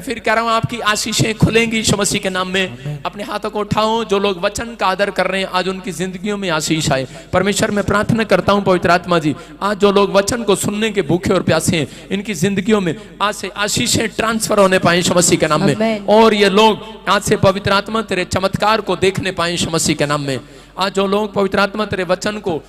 फिर कह रहा हूं आपकी आशीषें खुलेंगी यीशु मसीह के नाम में। अपने हाथों को उठाओ, जो लोग वचन का आदर कर रहे हैं आज उनकी जिंदगियों में आशीष आए। परमेश्वर मैं प्रार्थना करता हूं पवित्र आत्मा जी, आज जो लोग वचन को सुनने के भूखे और प्यासे हैं, इनकी जिंदगियों में आज से आशीषें ट्रांसफर होने पाए यीशु मसीह के नाम में। और ये लोग आज से पवित्र आत्मा तेरे चमत्कार को देखने पाए यीशु मसीह के नाम में। आज जो लोग पवित्र आत्मा तेरे वचन को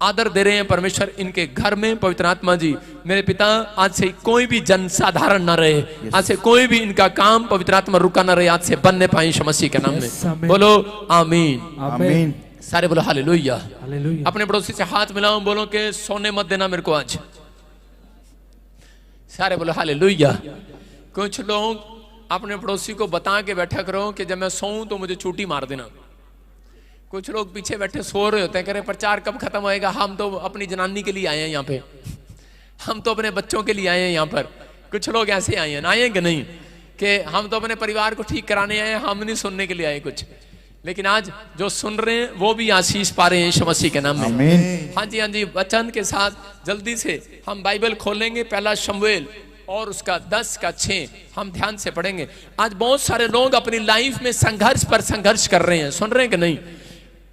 आदर दे रहे हैं परमेश्वर, इनके घर में पवित्र आत्मा जी मेरे पिता आज से कोई भी जन साधारण ना रहे, आज से कोई भी इनका काम पवित्र आत्मा रुका ना रहे, आज से बनने पाए यीशु मसीह के नाम में। बोलो आमीन आमीन। सारे बोलो हालेलुया। अपने पड़ोसी से हाथ मिलाओ, बोलो कि सोने मत देना मेरे को आज। सारे बोलो हालेलुया। कुछ लोग अपने पड़ोसी को बता के बैठा करो कि जब मैं सोऊं तो मुझे चूटी मार देना। कुछ लोग पीछे बैठे सो रहे होते हैं, कह रहे प्रचार कब खत्म होएगा, हम तो अपनी जनानी के लिए आए हैं यहाँ पे, हम तो अपने बच्चों के लिए आए हैं यहाँ पर। कुछ लोग ऐसे आए हैं, आए कि नहीं, कि हम तो अपने परिवार को ठीक कराने आए हैं, हम नहीं सुनने के लिए आए कुछ। लेकिन आज जो सुन रहे हैं वो भी आशीष पा रहे हैं यीशु मसीह के नाम में। हाँ जी हाँ जी, वचन के साथ जल्दी से हम बाइबल खोलेंगे, पहला शमूएल और उसका 10 का 6 हम ध्यान से पढ़ेंगे। आज बहुत सारे लोग अपनी लाइफ में संघर्ष पर संघर्ष कर रहे हैं, सुन रहे हैं कि नहीं।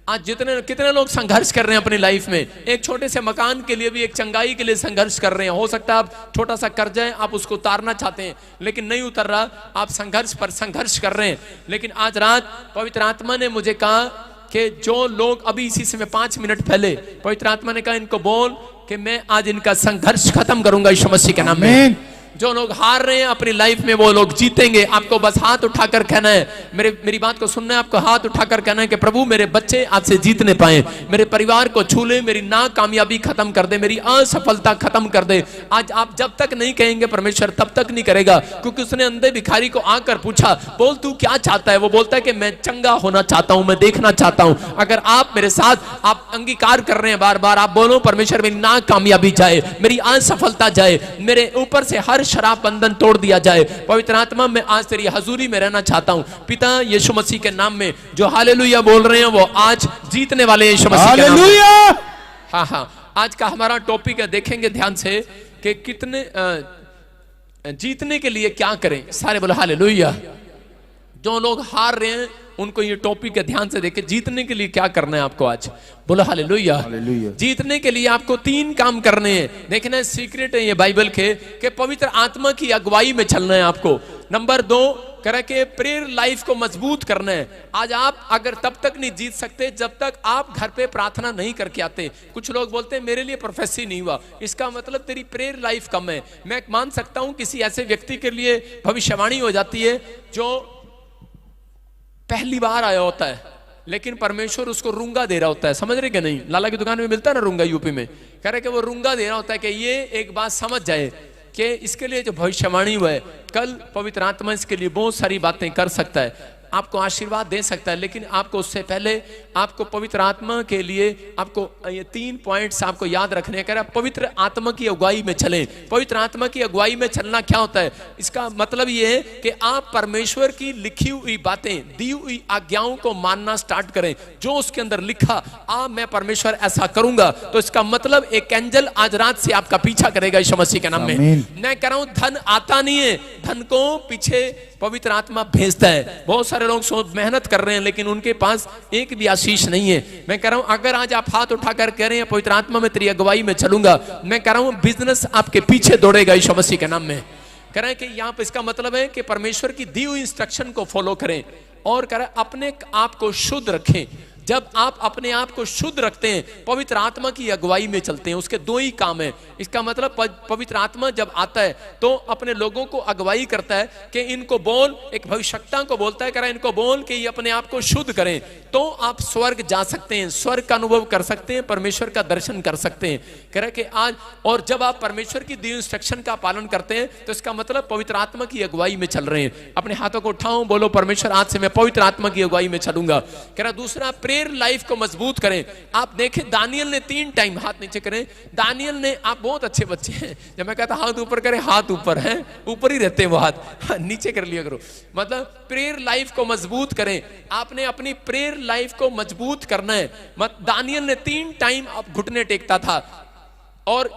आज कितने लोग संघर्ष कर रहे हैं अपनी लाइफ में, एक छोटे से मकान के लिए भी, एक चंगाई के लिए संघर्ष कर रहे हैं। हो सकता है आप छोटा सा कर्जा है, आप उसको उतारना चाहते हैं लेकिन नहीं उतर रहा, आप संघर्ष पर संघर्ष कर रहे हैं। लेकिन आज रात पवित्र आत्मा ने मुझे कहा कि जो लोग अभी इसी समय 5 मिनट पहले पवित्र आत्मा ने कहा इनको बोल कि मैं आज इनका संघर्ष खत्म करूंगा यीशु मसीह के नाम में। जो लोग हार रहे हैं अपनी लाइफ में वो लोग जीतेंगे। आपको बस हाथ उठाकर कहना है, मेरी बात को सुनना है, आपको हाथ उठाकर कहना है कि प्रभु मेरे बच्चे आज से जीतने पाए, मेरे परिवार को छू ले, मेरी नाकामयाबी खत्म कर दे, मेरी असफलता खत्म कर दे। आज आप जब तक नहीं कहेंगे परमेश्वर तब तक नहीं करेगा, क्योंकि उसने अंधे भिखारी को आकर पूछा बोल तू क्या चाहता है, वो बोलता है कि मैं चंगा होना चाहता हूं, मैं देखना चाहता हूं। अगर आप मेरे साथ आप अंगीकार कर रहे हैं बार बार, आप बोलो परमेश्वर मेरी नाकामयाबी जाए, मेरी असफलता जाए, मेरे ऊपर से हर शराब बंधन तोड़ दिया जाए। पवित्र आत्मा मैं आज तेरी हजूरी में रहना चाहता हूं। पिता यीशु मसीह के नाम में जो हालेलुया बोल रहे हैं वो आज जीतने वाले यीशु मसीह के नाम में। हाँ हाँ, आज का हमारा टॉपिक है, देखेंगे ध्यान से कि कितने जीतने के लिए क्या करें। सारे बोलो हालेलुया। जो लोग हार रहे हैं उनको ये टॉपिक है, ध्यान से देखें जीतने के लिए क्या करना है आपको आज। बोलो हालेलुया। जीतने के लिए आपको 3 काम करने हैं। देखना है, सीक्रेट है ये बाइबल के कि पवित्र आत्मा की अगुवाई में चलना है आपको। नंबर 2 कह के प्रेयर लाइफ को मजबूत करना है। आज आप अगर तब तक नहीं जीत सकते जब तक आप घर पे प्रार्थना नहीं करके आते। कुछ लोग बोलते हैं मेरे लिए प्रोफेसी नहीं हुआ, इसका मतलब तेरी प्रेयर लाइफ कम है। मैं मान सकता हूं किसी ऐसे व्यक्ति के लिए भविष्यवाणी हो जाती है जो पहली बार आया होता है लेकिन परमेश्वर उसको रूंगा दे रहा होता है, समझ रहे कि नहीं। लाला की दुकान में मिलता है ना रूंगा, यूपी में, कह रहे कि वो रूंगा दे रहा होता है कि ये एक बात समझ जाए कि इसके लिए जो भविष्यवाणी हुआ है कल पवित्र आत्मा इसके लिए बहुत सारी बातें कर सकता है, आपको आशीर्वाद दे सकता है। लेकिन आपको उससे पहले आपको पवित्र आत्मा के लिए आपको ये 3 पॉइंट्स आपको याद रखने हैं। कह रहा पवित्र आत्मा की अगुवाई में चलें। पवित्र आत्मा की अगुवाई में चलना क्या होता है, इसका मतलब ये है कि आप परमेश्वर की लिखी हुई बातें, दी हुई आज्ञाओं को मानना स्टार्ट करें। जो उसके अंदर लिखा मैं परमेश्वर ऐसा करूंगा, तो इसका मतलब एक एंजल आज रात से आपका पीछा करेगा यीशु मसीह के नाम में। मैं कह रहा हूं धन आता नहीं है, धन को पीछे पवित्र आत्मा भेजता है। बहुत सारे लोग मेहनत कर रहे हैं लेकिन उनके पास एक भी आशीष नहीं है। मैं कह रहा हूं अगर आज आप हाथ उठाकर कह रहे हैं पवित्र आत्मा में तेरी अगुवाई में चलूंगा, मैं कह रहा हूं बिजनेस आपके पीछे दौड़ेगा यीशु मसीह के नाम में। कह रहे हैं कि यहां पर इसका मतलब है कि परमेश्वर की दी हुई इंस्ट्रक्शन को फॉलो करें और कह रहे हैं अपने आप को शुद्ध रखें। जब आप अपने आप को शुद्ध रखते हैं, पवित्र आत्मा की अगुवाई में चलते हैं, उसके 2 ही काम है। इसका मतलब पवित्र आत्मा जब आता है तो अपने लोगों को अगुवाई करता है कि इनको बोल, एक भविष्यवक्ता को बोलता है कह रहा है इनको बोल कि ये अपने आप को शुद्ध करें, तो आप स्वर्ग जा सकते हैं, स्वर्ग का अनुभव कर सकते हैं, परमेश्वर का दर्शन कर सकते हैं। कह रहा है कि आज और जब आप परमेश्वर की दी इंस्ट्रक्शन का पालन करते हैं तो इसका मतलब पवित्र आत्मा की अगुवाई में चल रहे हैं। अपने हाथों को उठाओ, बोलो परमेश्वर आज से मैं पवित्र आत्मा की अगुवाई में चलूंगा। कह रहा दूसरा, प्रेयर लाइफ को मजबूत करें। आप देखें दानियल ने 3 टाइम, हाथ नीचे करें, दानियल ने, आप बहुत अच्छे बच्चे हैं, जब मैं कहता हाथ ऊपर करें, हाथ ऊपर है, ऊपर ही रहते हैं वो हाथ, नीचे कर लिया करो। मतलब प्रेयर लाइफ को मजबूत करें, आपने अपनी प्रेयर लाइफ को मजबूत करना है। दानियल ने 3 टाइम अब घुटने टेकता था और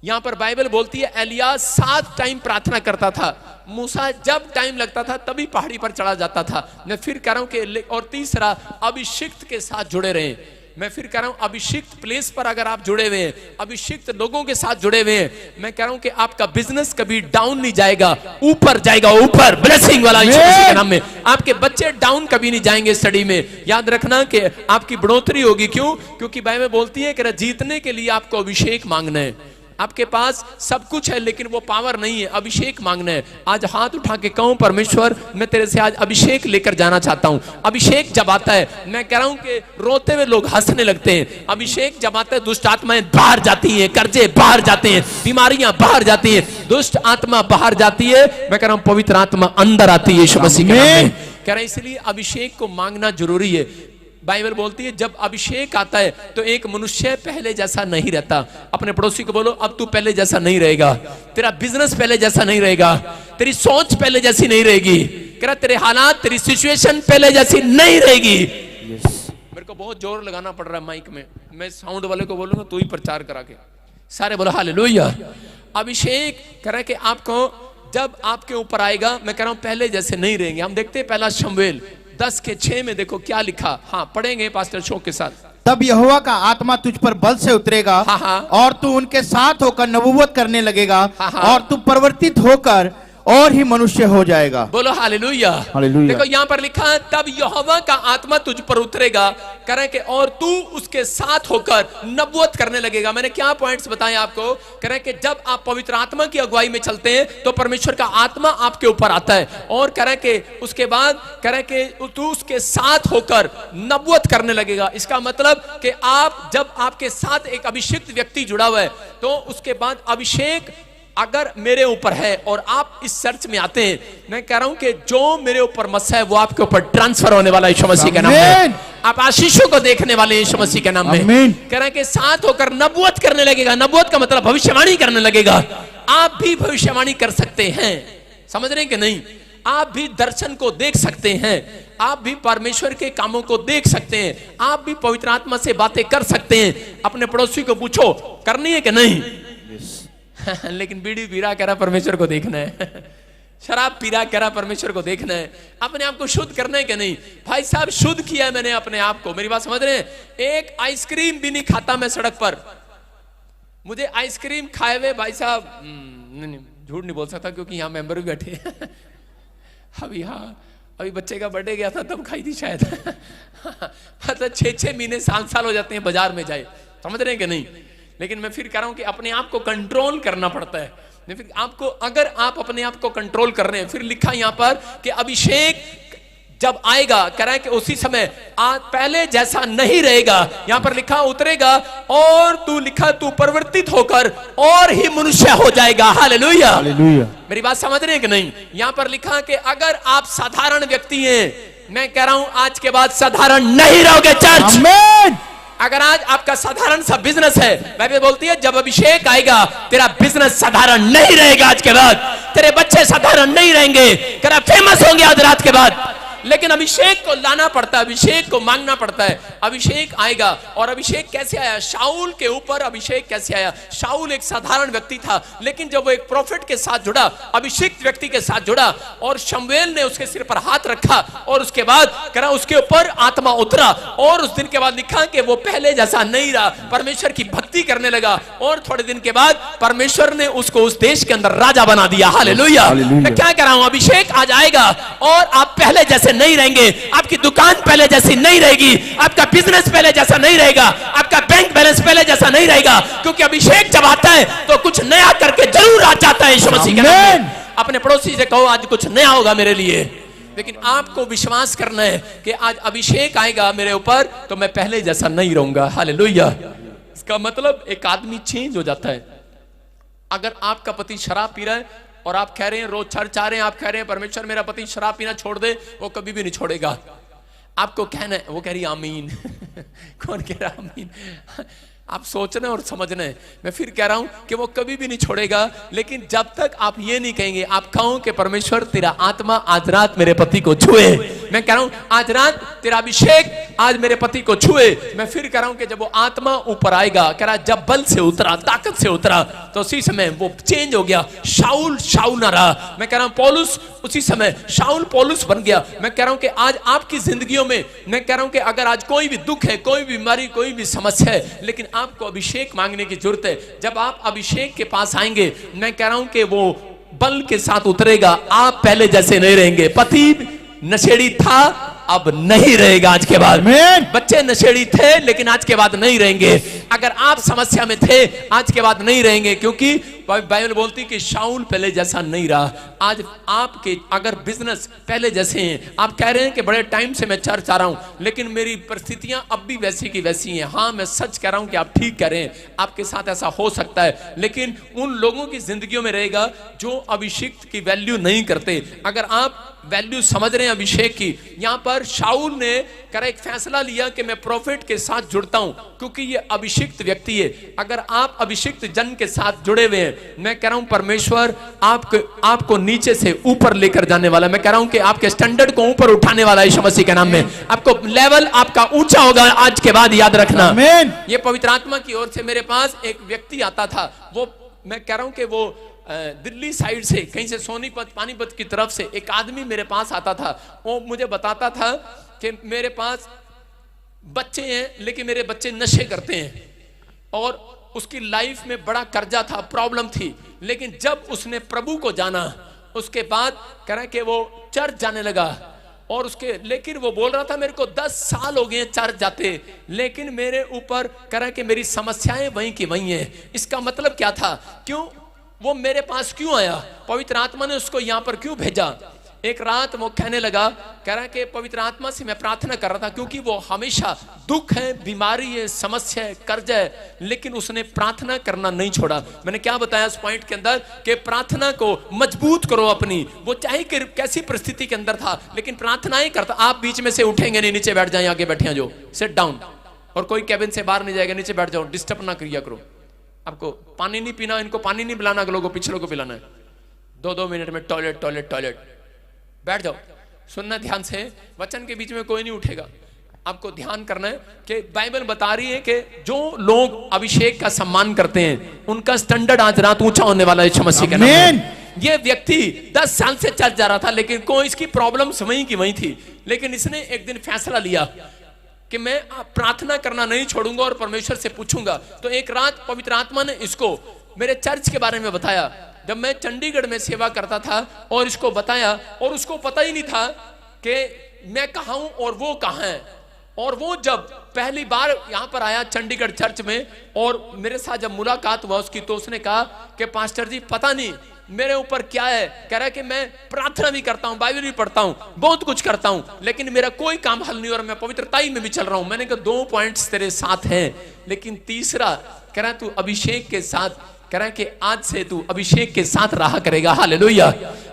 यहां पर बाइबल बोलती है एलिया 7 टाइम प्रार्थना करता था, मूसा जब टाइम लगता था तभी पहाड़ी पर चढ़ा जाता था। मैं फिर कह रहा हूं कि और तीसरा, अभिषिक्त के साथ जुड़े रहे। मैं फिर कह रहा हूं अभिषिक्त प्लेस पर अगर आप जुड़े हुए हैं, अभिषिक्त लोगों के साथ जुड़े हुए हैं, मैं कह रहा हूं कि आपका बिजनेस कभी डाउन नहीं जाएगा, ऊपर जाएगा, ऊपर ब्लेसिंग वाला यीशु मसीह के नाम में। आपके बच्चे डाउन कभी नहीं जाएंगे स्टडी में। याद रखना कि आपकी बढ़ोतरी होगी। क्यों? क्योंकि बाइबल बोलती है कि जीतने के लिए आपको अभिषेक मांगना है। आपके पास सब कुछ है लेकिन वो पावर नहीं है, अभिषेक मांगना है। आज हाथ उठा के कहूं, परमेश्वर मैं तेरे से आज अभिषेक लेकर जाना चाहता हूं। अभिषेक जब आता है, मैं कह रहा हूं कि रोते हुए लोग हंसने लगते हैं। अभिषेक जब आता है, दुष्ट आत्माएं बाहर जाती हैं, कर्जे बाहर जाते हैं, बीमारियां बाहर जाती हैं, दुष्ट आत्मा बाहर जाती है। मैं कह रहा हूं पवित्र आत्मा अंदर आती है यीशु मसीह के नाम में। कह रहा है इसलिए अभिषेक को मांगना जरूरी है। बाइबल बोलती है जब अभिषेक आता है तो एक मनुष्य पहले जैसा नहीं रहता। अपने पड़ोसी को बोलो, अब तू पहले जैसा नहीं रहेगा, तेरा बिजनेस पहले जैसा नहीं रहेगा, तेरी सोच पहले जैसी नहीं रहेगी, कह रहा तेरे हालात, तेरी सिचुएशन पहले जैसी नहीं रहेगी। मेरे को बहुत जोर लगाना पड़ रहा है माइक में, मैं साउंड वाले को बोलूंगा तू ही प्रचार करा के। सारे बोलो हालेलुया। अभिषेक कह रहा है कि आपको जब आपके ऊपर आएगा, मैं कह रहा हूं पहले जैसे नहीं रहेंगे। हम देखते हैं पहला शमूएल 10:6 में देखो क्या लिखा। हाँ पढ़ेंगे पास्टर शोक के साथ। तब यहोवा का आत्मा तुझ पर बल से उतरेगा, और तू उनके साथ होकर नबूवत करने लगेगा, और तू परिवर्तित होकर और ही मनुष्य हो जाएगा। बोलो हालेलुया। देखो यहाँ पर लिखा है तब यहोवा का आत्मा तुझ पर उतरेगा, करें कि और तू उसके साथ होकर नबूवत करने लगेगा। मैंने क्या पॉइंट्स बताए आपको? करें कि जब आप पवित्र आत्मा की अगुवाई में चलते हैं तो परमेश्वर का आत्मा आपके ऊपर आता है, और करें कि उसके बाद करें कि तू उसके साथ होकर नबूवत करने लगेगा। इसका मतलब कि आप जब आपके साथ एक अभिषिक्त व्यक्ति जुड़ा हुआ है तो उसके बाद अभिषेक अगर मेरे ऊपर है और आप इस चर्च में आते हैं, मैं कह रहा हूं कि जो मेरे ऊपर मसा है वो आपके ऊपर ट्रांसफर होने वाला यीशु मसीह के नाम में। आप आशीषों को देखने वाले यीशु मसीह के नाम में। कह रहे हैं कि साथ होकर नबूवत करने लगेगा। नबूवत का मतलब भविष्यवाणी करने लगेगा। आप भी भविष्यवाणी कर सकते हैं, समझ रहे हैं कि नहीं? आप भी दर्शन को देख सकते हैं, आप भी परमेश्वर के कामों को देख सकते हैं, आप भी पवित्र आत्मा से बातें कर सकते हैं। अपने पड़ोसी को पूछो करनी है कि नहीं? लेकिन बीड़ी पी रहा, कह रहा परमेश्वर को देखना है। शराब पी रहा, कह रहा परमेश्वर को देखना है। अपने आप को शुद्ध करना है कि नहीं? भाई साहब शुद्ध किया है मैंने अपने आप को। मेरी बात समझ रहे हैं? एक आइसक्रीम भी नहीं खाता मैं सड़क पर। मुझे आइसक्रीम खाए हुए भाई साहब, नहीं झूठ नहीं बोल सकता क्योंकि यहाँ मेंबर भी बैठे अभी बच्चे का बर्थडे गया था तब खाई थी शायद। मतलब 6-6 महीने साल हो जाते हैं बाजार में जाए, समझ रहे हैं कि नहीं? लेकिन मैं फिर कह रहा हूं कि अपने आप को कंट्रोल करना पड़ता है। मैं फिर आपको, अगर आप अपने आप को कंट्रोल कर रहे हैं, फिर लिखा यहां पर कि अभिषेक जब आएगा, कह रहा है कि उसी समय पहले जैसा नहीं रहेगा। यहां पर लिखा उतरेगा और तू लिखा तू परिवर्तित होकर और ही मनुष्य हो जाएगा। हालेलुया। मेरी बात समझ रहे हैं कि नहीं? यहां पर लिखा कि अगर आप साधारण व्यक्ति हैं, मैं कह रहा हूं आज के बाद साधारण नहीं रहोगे चर्च। आमीन। अगर आज आपका साधारण सा बिजनेस है, बाइबल बोलती है जब अभिषेक आएगा तेरा बिजनेस साधारण नहीं रहेगा। आज के बाद तेरे बच्चे साधारण नहीं रहेंगे, तेरा फेमस होंगे आज रात के बाद। लेकिन अभिषेक को लाना पड़ता है, अभिषेक को मांगना पड़ता है। अभिषेक आएगा। और अभिषेक कैसे आया? शाऊल के ऊपर अभिषेक कैसे आया? शाऊल एक साधारण व्यक्ति था, लेकिन जब वो एक प्रोफेट के साथ जुड़ा, अभिषिक्त व्यक्ति के साथ जुड़ा, और शमूएल ने उसके सिर पर हाथ रखा और उसके बाद करा उसके ऊपर आत्मा उतरा, और उस दिन के बाद लिखा कि वो पहले जैसा नहीं रहा, परमेश्वर की भक्ति करने लगा, और थोड़े दिन के बाद परमेश्वर ने उसको उस देश के अंदर राजा बना दिया। हालेलुया। मैं क्या कह रहा हूं? अभिषेक आज आएगा और आप पहले जैसे नहीं रहेंगे। आपकी दुकान पहले जैसी नहीं रहेगी, आपका बिजनेस पहले जैसा नहीं रहेगा, आपका बैंक बैलेंस पहले जैसा नहीं रहेगा, क्योंकि अभिषेक जब आता है तो कुछ नया करके जरूर आ जाता है यीशु मसीह के नाम में। अपने पड़ोसी से कहो आज कुछ नया होगा मेरे लिए। लेकिन आपको विश्वास करना है कि आज अभिषेक आएगा मेरे ऊपर तो मैं पहले जैसा नहीं रहूंगा। हालेलुया। इसका मतलब एक आदमी चेंज हो जाता है। अगर आपका पति शराब पी रहा है और आप कह रहे हैं रोज चर्च आ रहे हैं, आप कह रहे हैं परमेश्वर मेरा पति शराब पीना छोड़ दे, वो कभी भी नहीं छोड़ेगा। आपको कहना है, वो कह रही आमीन। कौन कह रहा आमीन? आप सोचना और समझना है। मैं फिर कह रहा हूं कि वो कभी भी नहीं छोड़ेगा। लेकिन जब तक आप ये नहीं कहेंगे, आप कहो कि परमेश्वर तेरा आत्मा आज रात मेरे पति को छुए, मैं कह रहा हूं आज रात तेरा अभिषेक आज मेरे पति को छुए। मैं फिर कह रहा हूं कि जब वो आत्मा ऊपर आएगा, कह रहा जब बल से उतरा, ताकत से उतरा, तो उसी समय वो चेंज हो गया। शाऊल शाऊल ना रहा। मैं कह रहा हूं पौलुस उसी समय शाऊल पौलुस बन गया। मैं कह रहा हूं कि आज आपकी जिंदगियों में, मैं कह रहा हूं कि अगर आज कोई भी दुख है, कोई बीमारी, कोई भी समस्या है, लेकिन आपको अभिषेक मांगने की जरूरत है। जब आप अभिषेक के पास आएंगे, मैं कह रहा हूं कि वो बल के साथ उतरेगा। आप पहले जैसे नहीं रहेंगे। पति नशेड़ी था, अब नहीं रहेगा आज के बाद। बच्चे नशेड़ी थे, लेकिन आज के बाद नहीं रहेंगे। अगर आप समस्या में थे, आज के बाद नहीं रहेंगे, क्योंकि बाइबल बोलती कि शाऊल पहले जैसा नहीं रहा। आज आपके अगर बिजनेस पहले जैसे हैं, आप कह रहे हैं कि बड़े टाइम से मैं चर्च आ रहा हूं, लेकिन मेरी परिस्थितियां अब भी वैसी की वैसी हैं। हाँ, मैं सच कह रहा हूं कि आप ठीक कह रहे हैं, आपके साथ ऐसा हो सकता है, लेकिन उन लोगों की जिंदगियों में रहेगा जो अभिषेक की वैल्यू नहीं करते। अगर आप वैल्यू समझ रहे हैं अभिषेक की, यहां पर शाऊल ने कर एक फैसला लिया कि मैं प्रॉफिट के साथ जुड़ता हूं, क्योंकि ये अभिषिक्त व्यक्ति है। अगर आप अभिषिक्त जन के साथ जुड़े हुए हैं, मैं कह रहा हूं परमेश्वर आपको नीचे से ऊपर लेकर जाने वाला। मैं कह रहा हूं कि आपके स्टैंडर्ड को ऊपर उठाने वाला है यीशु मसीह के नाम में। आपको लेवल आपका ऊंचा होगा आज के बाद, याद रखना। ये पवित्र आत्मा की ओर से मेरे पास एक व्यक्ति आता था। वो मैं कह रहा हूं कि वो दिल्ली साइड से, कहीं से सोनीपत पानीपत की तरफ से एक आदमी मेरे पास आता था। वो मुझे बताता था कि मेरे पास बच्चे हैं, लेकिन मेरे बच्चे नशे करते हैं, और उसकी लाइफ में बड़ा कर्जा था, प्रॉब्लम थी। लेकिन जब उसने प्रभु को जाना, उसके बाद कह रहा कि वो चर्च जाने लगा। और लेकिन वो बोल रहा था मेरे को 10 साल हो गए चर्च जाते, लेकिन मेरे ऊपर कह रहा कि मेरी समस्याएं वहीं की वहीं हैं। इसका मतलब क्या था? क्यों वो मेरे पास क्यों आया? पवित्र आत्मा ने उसको यहां पर क्यों भेजा? एक रात वो कहने लगा, कह रहा कि पवित्र आत्मा से मैं प्रार्थना कर रहा था, क्योंकि वो हमेशा दुख है, बीमारी है, समस्या है, कर्जा है, लेकिन उसने प्रार्थना करना नहीं छोड़ा। मैंने क्या बताया इस पॉइंट के अंदर कि प्रार्थना को मजबूत करो अपनी। वो चाहे कि कैसी परिस्थिति के अंदर था, लेकिन प्रार्थना ही करता। आप बीच में से उठेंगे नहीं, नीचे बैठ जाए, आगे बैठे जो सिट डाउन, और कोई कैबिन से बाहर नहीं जाएगा, नीचे बैठ जाओ, डिस्टर्ब ना करिया करो। आपको पानी नहीं पीना, इनको पानी नहीं पिलाना, अगलों को पिछलों को पिलाना है। 2-2 मिनट में टॉयलेट टॉयलेट टॉयलेट, बैठ जाओ, सुनना ध्यान से। वचन के बीच में कोई नहीं उठेगा। आपको ध्यान करना है कि बाइबल बता रही है कि जो लोग अभिषेक का सम्मान करते हैं, उनका स्टैंडर्ड आज रात ऊंचा होने वाला है यीशु मसीह के नाम में। ये व्यक्ति 10 साल से चर्च जा रहा था, लेकिन कोई इसकी प्रॉब्लम वहीं की वहीं थी। लेकिन इसने एक दिन फैसला लिया कि मैं प्रार्थना करना नहीं छोड़ूंगा और परमेश्वर से पूछूंगा। तो एक रात पवित्र आत्मा ने इसको मेरे चर्च के बारे में बताया। जब मैं चंडीगढ़ में सेवा करता था और इसको बताया, और उसको पता ही नहीं था कि मैं कहाँ हूं और वो कहाँ है। और वो जब पहली बार यहां पर आया चंडीगढ़ चर्च में, और मेरे साथ जब मुलाकात हुआ उसकी, तो उसने कहा कि पास्टर जी पता नहीं मेरे ऊपर क्या है। कह रहा है कि मैं प्रार्थना भी करता हूं, बाइबल भी पढ़ता हूं, बहुत कुछ करता हूं, लेकिन मेरा कोई काम हल नहीं, और मैं पवित्रताई में भी चल रहा हूं। मैंने कहा 2 पॉइंट्स तेरे साथ हैं, लेकिन तीसरा कह रहा है तू अभिषेक के साथ, कह रहा है कि आज से तू अभिषेक के साथ रहा करेगा। हालेलुया।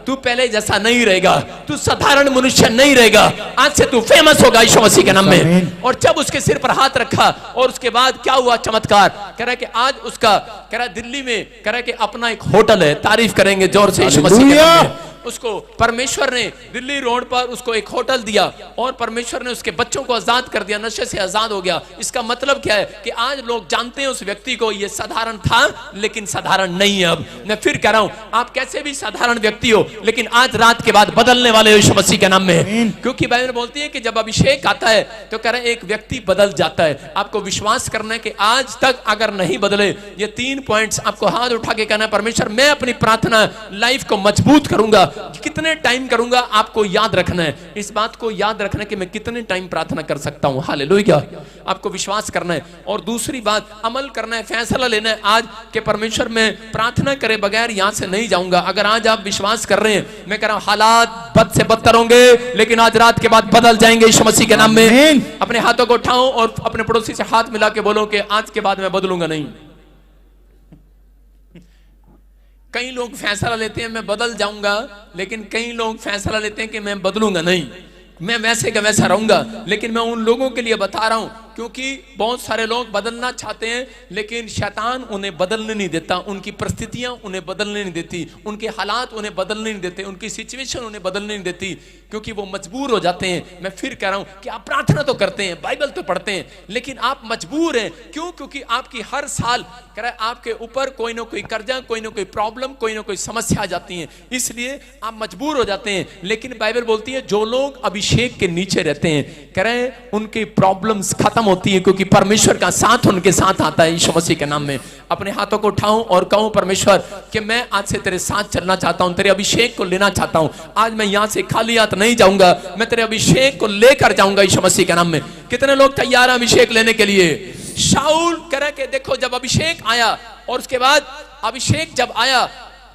तू पहले जैसा नहीं रहेगा, तू साधारण मनुष्य नहीं रहेगा, आज से तू फेमस होगा यीशु मसीह के नाम में। और जब उसके सिर पर हाथ रखा, और उसके बाद क्या हुआ चमत्कार, कह रहा है कि आज उसका, कह रहा है दिल्ली में, कह रहा है कि अपना एक होटल है। तारीफ करेंगे जोर से यीशु मसीह के नाम में। उसको परमेश्वर ने दिल्ली रोड पर उसको एक होटल दिया, और परमेश्वर ने उसके बच्चों को आजाद कर दिया, नशे से आजाद हो गया। इसका मतलब क्या है कि आज लोग जानते हैं उस व्यक्ति को, ये साधारण था लेकिन साधारण नहीं है। अब मैं फिर कह रहा हूं, आप कैसे भी साधारण व्यक्ति हो, लेकिन आज रात के बाद बदलने वाले यीशु मसीह के नाम में। क्योंकि बाइबल बोलती है कि जब अभिषेक आता है तो कह रहा है एक व्यक्ति बदल जाता है। आपको विश्वास करना है कि आज तक अगर नहीं बदले, ये 3 पॉइंट्स आपको हाथ उठा के कहना है, परमेश्वर मैं अपनी प्रार्थना लाइफ को मजबूत करूंगा। कितने टाइम करूंगा, आपको याद रखना है। इस बात को याद रखना है कि मैं कितने टाइम प्रार्थना कर सकता हूं। हालेलुया। आपको विश्वास करना है। और दूसरी बात, अमल करना है, फैसला लेना है आज के परमेश्वर मैं प्रार्थना करे बगैर यहां से नहीं जाऊंगा। अगर आज आप विश्वास कर रहे हैं, मैं कह रहा हूं हालात बद से बदतर होंगे, लेकिन आज रात के बाद बदल जाएंगे यीशु मसीह के नाम में। अपने हाथों को उठाओ और अपने पड़ोसी से हाथ मिला के बोलो कि आज के बाद मैं बदलूंगा नहीं। कई लोग फैसला लेते हैं मैं बदल जाऊंगा, लेकिन कई लोग फैसला लेते हैं कि मैं बदलूंगा नहीं, मैं वैसे का वैसा रहूंगा। लेकिन मैं उन लोगों के लिए बता रहा हूं क्योंकि बहुत सारे लोग बदलना चाहते हैं लेकिन शैतान उन्हें बदलने नहीं देता, उनकी परिस्थितियां उन्हें बदलने नहीं देती, उनके हालात उन्हें बदलने नहीं देते, उनकी सिचुएशन उन्हें बदलने नहीं देती, क्योंकि वो मजबूर हो जाते हैं। मैं फिर कह रहा हूं कि आप प्रार्थना तो करते हैं, बाइबल तो पढ़ते हैं, लेकिन आप मजबूर हैं। क्यों? क्योंकि आपकी हर साल कह रहा है आपके ऊपर कोई ना कोई कर्जा, कोई ना कोई प्रॉब्लम, कोई ना कोई समस्या आ जाती है, इसलिए आप मजबूर हो जाते हैं। लेकिन बाइबल बोलती है जो लोग अभिषेक के नीचे रहते हैं, कह रहे हैं उनकी प्रॉब्लम्स खत्म होती है, क्योंकि परमेश्वर का साथ उनके साथ आता है। यीशु मसीह के नाम में अपने हाथों को उठाऊं और कहूं परमेश्वर कि मैं आज से तेरे साथ चलना चाहता हूं, तेरे अभिषेक को लेना चाहता हूं। आज मैं यहां से खाली हाथ नहीं जाऊंगा, मैं तेरे अभिषेक को लेकर जाऊंगा यीशु मसीह के नाम में। कितने लोग तैयार हैं अभिषेक लेने के लिए? शाऊल कह रहा कि देखो जब अभिषेक आया और उसके बाद अभिषेक जब आया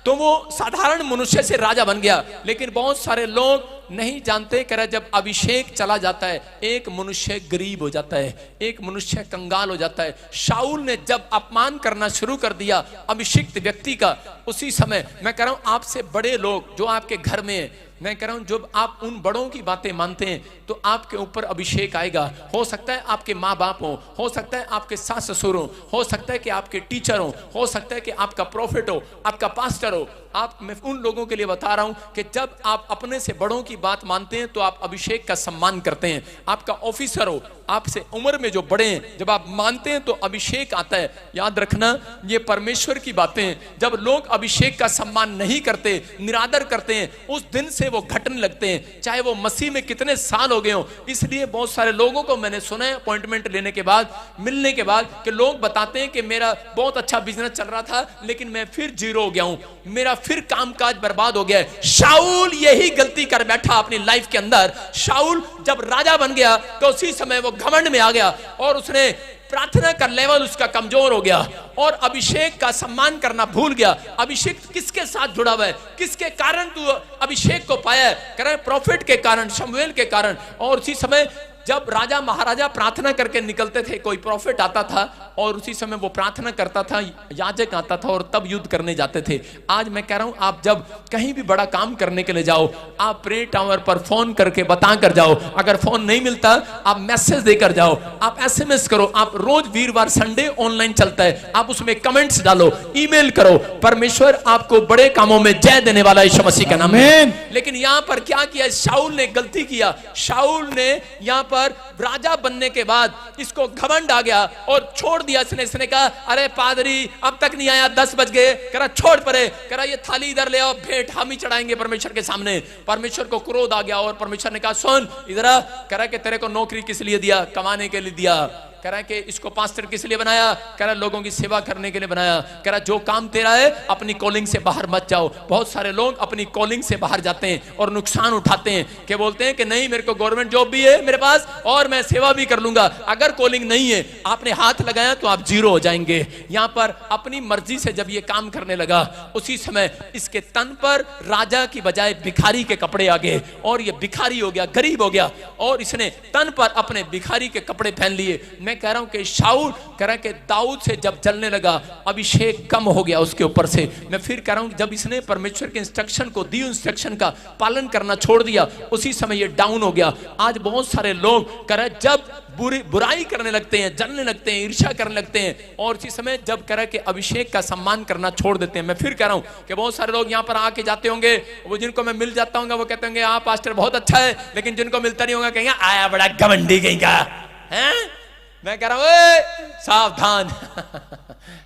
तो वो साधारण मनुष्य से राजा बन गया। लेकिन बहुत सारे लोग नहीं जानते, कह रहा जब अभिषेक चला जाता है एक मनुष्य गरीब हो जाता है, एक मनुष्य कंगाल हो जाता है। शाऊल ने जब अपमान करना शुरू कर दिया अभिषिक्त व्यक्ति का, उसी समय मैं कह रहा हूं आपसे बड़े लोग जो आपके घर में है, मैं कह रहा हूं जब आप उन बड़ों की बातें मानते हैं तो आपके ऊपर अभिषेक आएगा। हो सकता है आपके माँ बाप हो सकता है आपके सास ससुर हो सकता है कि आपके टीचर हो सकता है कि आपका प्रॉफिट हो, आपका पास्टर हो। आप मैं उन लोगों के लिए बता रहा हूं कि जब आप अपने से बड़ों की बात मानते हैं तो आप अभिषेक का सम्मान करते हैं। आपका ऑफिसर हो, आपसे उम्र में जो बड़े हैं, जब आप मानते हैं तो अभिषेक आता है। याद रखना ये परमेश्वर की बातें हैं। जब लोग अभिषेक का सम्मान नहीं करते, निरादर करते हैं, उस दिन से वो घटने लगते हैं, चाहे वो मसीह में कितने साल हो गए हो। इसलिए बहुत सारे लोगों को मैंने सुना है अपॉइंटमेंट लेने के बाद, मिलने के बाद, कि लोग बताते हैं कि मेरा बहुत अच्छा बिजनेस चल रहा था लेकिन मैं फिर जीरो हो गया हूं, मेरा फिर कामकाज बर्बाद हो गया है। शाऊल यही गलती कर बैठा अपनी लाइफ के अंदर। शाऊल जब राजा बन गया तो उसी समय वो घमंड में आ गया और उसने प्रार्थना का लेवल उसका कमजोर हो गया और अभिषेक का सम्मान करना भूल गया। अभिषेक किसके साथ जुड़ा हुआ है? किसके कारण तू अभिषेक को पाया है? कह रहे प्रॉफिट के कारण, शमूएल के कारण। और उसी समय जब राजा महाराजा प्रार्थना करके निकलते थे, कोई प्रॉफिट आता था और उसी समय वो प्रार्थना करता था, याजक आता था और तब युद्ध करने जाते थे। आज मैं कह रहा हूं आप जब कहीं भी बड़ा काम करने के लिए जाओ, आप प्रे टावर पर फोन करके बता कर जाओ। अगर फोन नहीं मिलता आप मैसेज देकर जाओ, आप एसएमएस करो, आप रोज वीरवार संडे ऑनलाइन चलता है, आप उसमें कमेंट्स डालो, ईमेल करो। परमेश्वर आपको बड़े कामों में जय देने वाला है यीशु मसीह का नाम में। लेकिन यहां पर क्या किया? शाऊल ने गलती किया। शाऊल ने यहां पर राजा बनने के बाद इसको घमंड आ गया और छोड़ दिया। इसने कहा अरे पादरी अब तक नहीं आया, 10 बज गए, करा छोड़ परे, करा ये थाली इधर ले आओ, भेंट हम ही चढ़ाएंगे परमेश्वर के सामने। परमेश्वर को क्रोध आ गया और परमेश्वर ने कहा सुन इधर आ, करा कि तेरे को नौकरी किस लिए दिया? कमाने के लिए दिया। कह रहा है कि इसको पास्टर किस लिए बनाया? कह रहा लोगों की सेवा करने के लिए बनाया। कह रहा जो काम तेरा है अपनी कॉलिंग से बाहर मत जाओ। बहुत सारे लोग अपनी कॉलिंग से बाहर जाते हैं और नुकसान उठाते हैं, कि बोलते हैं कि नहीं मेरे को गवर्नमेंट जॉब भी है मेरे पास और मैं सेवा भी कर लूंगा। अगर कॉलिंग नहीं है, आपने हाथ लगाया तो आप जीरो हो जाएंगे। यहां पर अपनी मर्जी से जब ये काम करने लगा, उसी समय इसके तन पर राजा की बजाय भिखारी के कपड़े आ गए और ये भिखारी हो गया, गरीब हो गया और इसने तन पर अपने भिखारी के कपड़े पहन लिए। मैं कह रहा हूं कि शाऊल कह रहा कि दाऊद से जब जलने लगा, अभिषेक कम हो गया उसके ऊपर से। मैं फिर कह रहा हूं जब इसने परमेश्वर के इंस्ट्रक्शन को दी, इंस्ट्रक्शन का पालन करना छोड़ दिया, उसी समय ये डाउन हो गया। आज बहुत सारे लोग कह रहे जब बुराई करने लगते हैं, जलने लगते हैं, ईर्ष्या करने लगते हैं और इसी समय जब कह रहे कि अभिषेक का सम्मान करना छोड़ देते हैं। मैं फिर कह रहा हूं कि बहुत सारे लोग यहां पर आके जाते होंगे, वो जिनको मैं मिल जाता हूं वो कहते होंगे हाँ पास्टर बहुत अच्छा है, लेकिन जिनको मिलता नहीं होगा कहेंगे आया बड़ा घमंडी कहीं का है। मैं कह रहा हूं सावधान।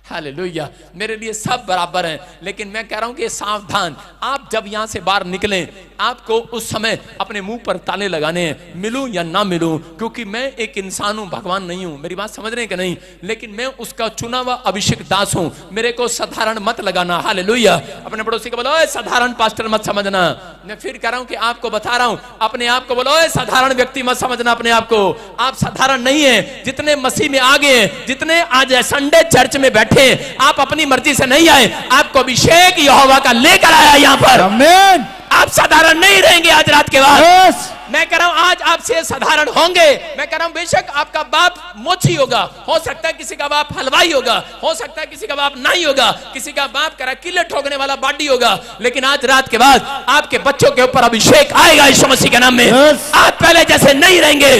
हालेलुया। मेरे लिए सब बराबर हैं, लेकिन मैं कह रहा हूं कि सावधान। आप जब यहां से बाहर निकलें, आपको उस समय अपने मुंह पर ताले लगाने हैं, मिलूं या ना मिलूं, क्योंकि मैं एक इंसान हूं, भगवान नहीं हूं। मेरी बात समझ रहे हैं कि नहीं? लेकिन मैं उसका चुना हुआ अभिषेक दास हूं। मेरे को साधारण मत लगाना। हालेलुया। अपने पड़ोसी को बोलो साधारण पास्टर मत समझना। मैं फिर कह रहा हूं कि आपको बता रहा हूं, अपने आप को बोलो साधारण व्यक्ति मत समझना अपने आप को। आप साधारण नहीं है। जितने मसीह में आ गए, जितने आज संडे चर्च में बैठे, आप अपनी मर्जी से नहीं आए, आपको अभिषेक यहोवा का लेकर आया यहां पर। आमीन। आप साधारण नहीं रहेंगे आज रात के बाद। मैं कह रहा हूं आज आपसे साधारण होंगे। मैं कह रहा हूं बेशक आपका बाप मोची होगा, हो सकता है किसी का बाप हलवाई होगा, हो सकता है किसी का बाप नहीं होगा, किसी का बाप करा किले ठोकने वाला बाडी होगा, लेकिन आज रात के बाद आपके बच्चों के ऊपर अभिषेक आएगा यीशु मसीह के नाम में। आप पहले जैसे नहीं रहेंगे,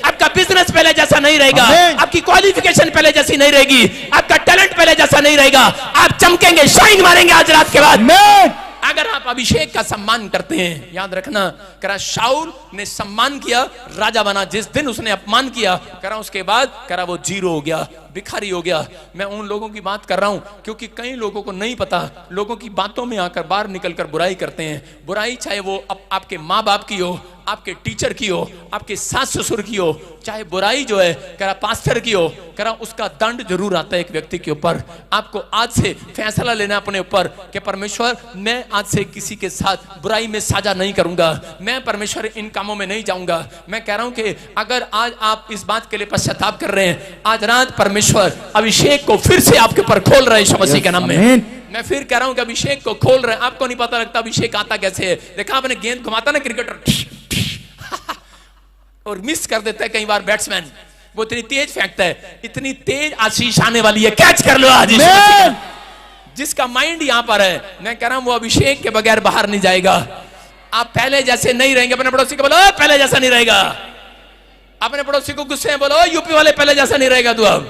आपका बिजनेस पहले जैसा नहीं रहेगा, आपकी क्वालिफिकेशन पहले जैसी नहीं रहेगी, आपका टैलेंट पहले जैसा नहीं रहेगा, आप चमकेंगे, शाइन मारेंगे आज रात के बाद। अगर आप अभिषेक का सम्मान करते हैं, याद रखना, करा शाऊल ने सम्मान किया, राजा बना। जिस दिन उसने अपमान किया, करा उसके बाद करा वो जीरो हो गया, भिखारी हो गया। मैं उन लोगों की बात कर रहा हूं क्योंकि कई लोगों को नहीं पता, लोगों की बातों में आकर बाहर निकलकर बुराई करते हैं। बुराई चाहे वो आपके माँ बाप की हो, आपके टीचर की हो, आपके सास ससुर की हो, चाहे बुराई जो है करा पास्टर की हो, करा उसका दंड जरूर आता है एक व्यक्ति के ऊपर। आपको आज से फैसला लेना अपने ऊपर कि परमेश्वर मैं आज से किसी के साथ बुराई में साझा नहीं करूंगा, मैं परमेश्वर इन कामों में नहीं जाऊंगा। मैं कह रहा हूं कि अगर आज आप इस बात के लिए पश्चाताप कर रहे हैं, आज रात परमेश्वर अभिषेक को फिर से आपके ऊपर खोल रहे हैं यीशु मसीह के नाम में। मैं फिर कह रहा हूं कि अभिषेक को खोल रहे हैं। आपको नहीं पता लगता अभिषेक आता कैसे है। देखा आपने गेंद घुमाता ना क्रिकेटर और मिस कर देता है कई बार बैट्समैन, वो इतनी तेज फेंकता है, इतनी तेज आशीष आने वाली है, कैच कर लो आज। जिसका माइंड यहां पर है, मैं कह रहा हूं वो अभिषेक के बगैर बाहर नहीं जाएगा। आप पहले जैसे नहीं रहेंगे। अपने पड़ोसी को बोलो पहले जैसा नहीं रहेगा। अपने पड़ोसी को गुस्से में बोलो यूपी वाले पहले जैसा नहीं रहेगा तू। अब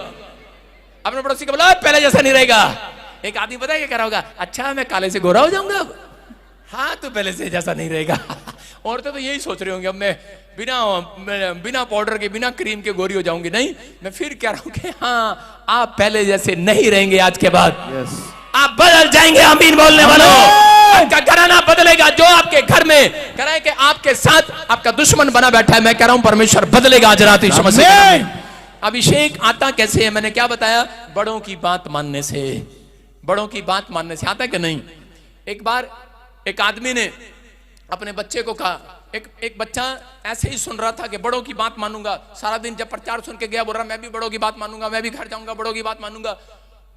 अपने पड़ोसी को बोलो पहले जैसा नहीं रहेगा। एक आदमी पता है क्या कह रहा होगा, अच्छा मैं काले से गोरा हो जाऊंगा अब। हाँ तू पहले से जैसा नहीं रहेगा। औरतें तो यही सोच रही होंगी अब मैं बिना पाउडर के बिना क्रीम के गोरी हो जाऊंगी। नहीं, मैं फिर कह रहा हूं कि हाँ आप पहले जैसे नहीं रहेंगे आज के बाद। आप बदल जाएंगे। आमीन बोलने वालों, आपका घराना बदलेगा। जो आपके घर में कराए कि आपके साथ आपका दुश्मन बना बैठा है, मैं कह रहा हूं परमेश्वर बदलेगा आज रात यीशु मसीह के नाम में। अभिषेक आता कैसे है? मैंने क्या बताया, बड़ों की बात मानने से। बड़ों की बात मानने से आता है कि नहीं? एक बार एक आदमी ने अपने बच्चे को कहा, एक बच्चा ऐसे ही सुन रहा था कि बड़ों की बात मानूंगा। सारा दिन जब प्रचार सुन के गया, बोल रहा मैं भी बड़ों की बात मानूंगा, मैं भी घर जाऊंगा, बड़ों की बात मानूंगा।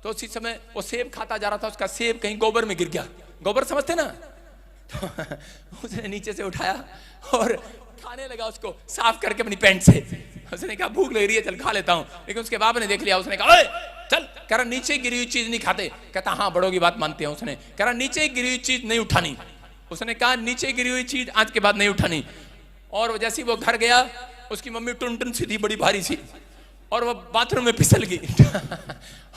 तो उसी समय वो सेब खाता जा रहा था, उसका सेब कहीं गोबर में गिर गया। गोबर समझते ना? तो उसने नीचे से उठाया और खाने लगा, उसको साफ करके अपनी पैंट से। उसने कहा भूख लग रही है, चल खा लेता हूं। लेकिन उसके बाप ने देख लिया, उसने कहा चल, कह रहा नीचे गिरी हुई चीज नहीं खाते। कहता हाँ बड़ों की बात मानते हैं। उसने कह रहा नीचे गिरी हुई चीज नहीं उठानी। उसने कहा नीचे गिरी हुई चीज आज के बाद नहीं उठानी। और जैसे ही वो घर गया, उसकी मम्मी टुन सी थी, बड़ी भारी सी, और वो बाथरूम में फिसल गई।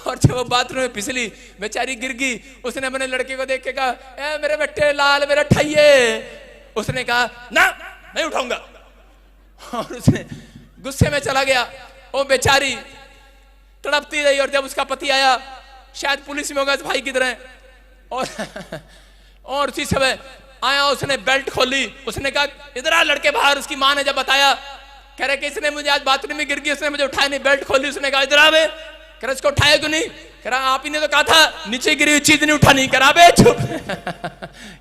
और जब वो बाथरूम में फिसली, बेचारी गिर गई। उसने अपने लड़के को देख के कहा, ए मेरे बेटे लाल, मेरा ठाइये। उसने कहा ना नहीं उठाऊंगा। और उसने गुस्से में चला गया। वो बेचारी तड़पती रही। और जब उसका पति आया, शायद पुलिस में होगा भाई की तरह, और उसी समय आया, उसने बेल्ट खोली। उसने कहा इधर आ लड़के बाहर। उसकी मां ने जब बताया, कह रहे कि इसने मुझे आज बाथरूम में गिर गई, उसने मुझे उठाया नहीं, बेल्ट खोली। उसने कहा इधर आ बे। कह रहा इसको उठाया क्यों नहीं? कह रहा आप ही ने तो कहा था नीचे गिरी हुई चीज नहीं उठानी। कह रहा बे चुप।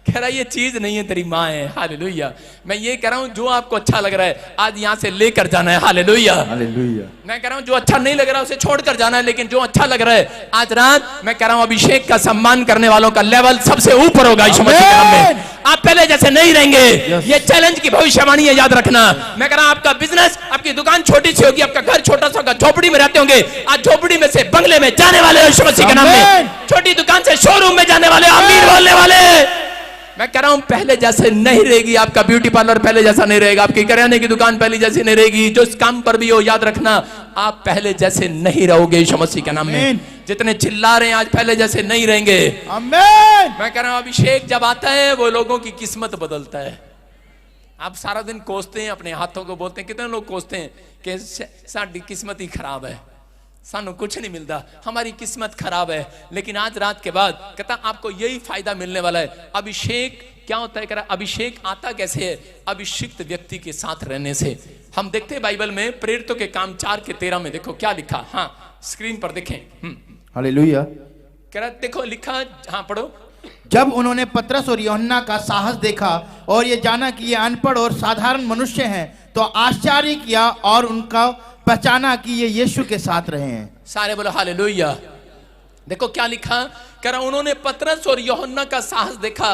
कह रहा ये चीज नहीं है, तेरी माँ है। हालेलुया। मैं ये कह रहा हूं जो आपको अच्छा लग रहा है आज यहां से लेकर जाना है। Hallelujah, hallelujah. मैं कह रहा हूं जो अच्छा नहीं लग रहा है उसे छोड़कर जाना है, लेकिन जो अच्छा लग रहा है आज रात मैं कह रहा हूं अभिषेक का सम्मान करने वालों का लेवल सबसे ऊपर होगा यीशु मसीह के नाम में। आप पहले जैसे नहीं रहेंगे। ये चैलेंज की भविष्यवाणी है, याद रखना। मैं कह रहा हूं आपका बिजनेस, आपकी दुकान छोटी सी होगी, आपका घर छोटा सा होगा, झोपड़ी में रहते होंगे, आज झोपड़ी में से बंगले में जाने वाले यीशु मसीह के नाम में। छोटी दुकान से शोरूम में जाने वाले, आमीन बोलने वाले। मैं कह रहा हूं पहले जैसे नहीं रहेगी। आपका ब्यूटी पार्लर पहले जैसा नहीं रहेगा, आपकी किराने की दुकान पहले जैसी नहीं रहेगी। जो इस काम पर भी हो, याद रखना आप पहले जैसे नहीं रहोगे यीशु मसीह के नाम में। जितने चिल्ला रहे हैं आज पहले जैसे नहीं रहेंगे। आमीन। मैं कह रहा हूं अभिषेक जब आता है वो लोगों की किस्मत बदलता है। आप सारा दिन कोसते हैं, अपने हाथों को बोलते हैं, कितने लोग कोसते हैं कि साडी किस्मत ही खराब है, सानू कुछ नहीं मिलता, हमारी किस्मत खराब है। लेकिन आज रात के बाद कहता आपको यही फायदा मिलने वाला है। अभिषेक क्या होता है? कह रहा अभिषेक आता कैसे है? अभिषिक्त व्यक्ति के साथ रहने से। हम देखते हैं बाइबल में प्रेरितों के काम 4:13 में देखो क्या लिखा। हाँ स्क्रीन पर देखें। हालेलुया। कह रहा देखो लिखा, हाँ पढ़ो। जब उन्होंने पतरस और यूहन्ना का साहस देखा और ये जाना कि ये अनपढ़ और साधारण मनुष्य हैं, तो आश्चर्य किया और उनका पहचाना कि ये यीशु के साथ रहे हैं। सारे बोलो हालेलुया। देखो क्या लिखा। कह रहा उन्होंने पतरस और यूहन्ना का साहस देखा।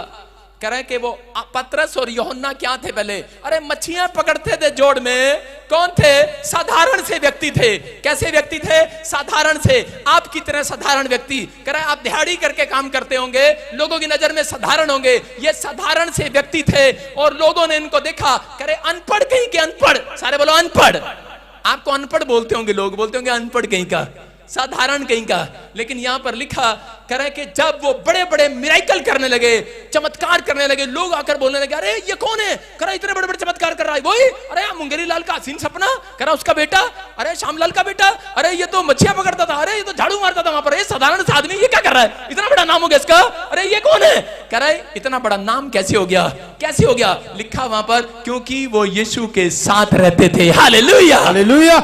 कह रहे कि वो पतरस और यूहन्ना क्या थे पहले? अरे मच्छियां पकड़ते थे जोड़ में। कौन थे? साधारण से व्यक्ति थे। कैसे व्यक्ति थे? साधारण से। आप कितने साधारण व्यक्ति, कह रहे आप दिहाड़ी करके काम करते होंगे, लोगों की नजर में साधारण होंगे। ये साधारण से व्यक्ति थे और लोगों ने इनको देखा, कह रहे अनपढ़ कहीं के अनपढ़। सारे बोलो अनपढ़। आपको अनपढ़ बोलते होंगे, लोग बोलते होंगे अनपढ़ कहीं का, साधारण कहीं का। लेकिन यहां पर लिखा करे कि जब वो बड़े बड़े मिराकल करने लगे, चमत्कार करने लगे, लोग आकर बोलने लगे अरे ये कौन है? करे इतने बड़े बड़े चमत्कार कर रहा है वही। अरे मुंगेरी लाल का हसीन सपना, करे उसका बेटा। अरे श्यामलाल का बेटा। अरे ये तो मच्छियां पकड़ता था। अरे ये तो झाड़ू मारता था वहां पर। ये साधारण सा आदमी ये क्या कर रहा है? इतना बड़ा नाम हो गया इसका। अरे ये कौन है? कह रहे इतना बड़ा नाम कैसे हो गया? कैसे हो गया? लिखा वहां पर क्योंकि वो यीशु के साथ रहते थे। Hallelujah, hallelujah.